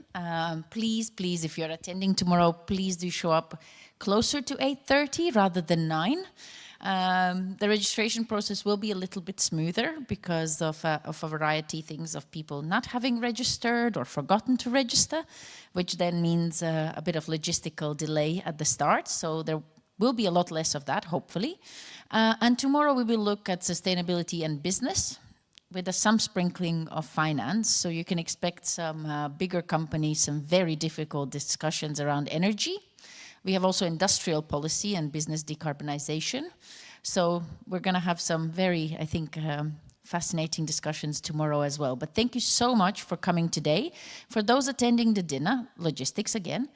[SPEAKER 1] Please, if you're attending tomorrow, please do show up closer to 8:30 rather than 9. The registration process will be a little bit smoother because of a variety of things of people not having registered or forgotten to register, which then means a bit of logistical delay at the start. So there will be a lot less of that, hopefully. And tomorrow we will look at sustainability and business with some sprinkling of finance. So you can expect some bigger companies, some very difficult discussions around energy. We have also industrial policy and business decarbonization. So we're going to have some very, I think, fascinating discussions tomorrow as well. But thank you so much for coming today. For those attending the dinner, logistics again,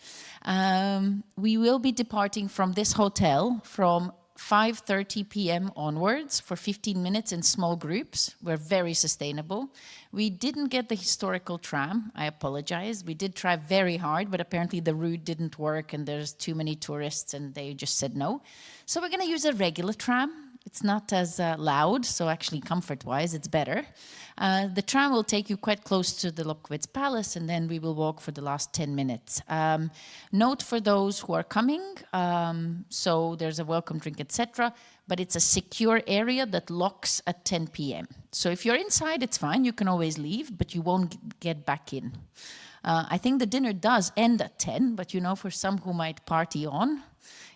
[SPEAKER 1] we will be departing from this hotel from 5:30 p.m. onwards for 15 minutes in small groups. We're very sustainable. We didn't get the historical tram. I apologize. We did try very hard, but apparently the route didn't work and there's too many tourists and they just said no. So we're going to use a regular tram. It's not as loud, so actually comfort-wise, it's better. The tram will take you quite close to the Lobkowitz Palace, and then we will walk for the last 10 minutes. Note for those who are coming, so there's a welcome drink, etc., but it's a secure area that locks at 10 p.m. So if you're inside, it's fine. You can always leave, but you won't get back in. I think the dinner does end at 10, but you know, for some who might party on,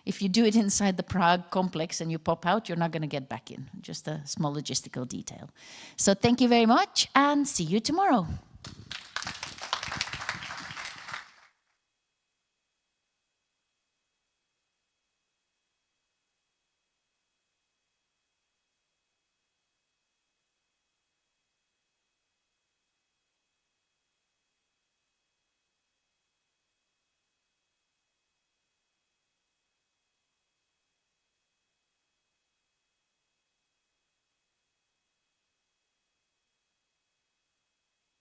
[SPEAKER 1] if you do it inside the Prague complex and you pop out, you're not going to get back in. Just a small logistical detail. So thank you very much and see you tomorrow.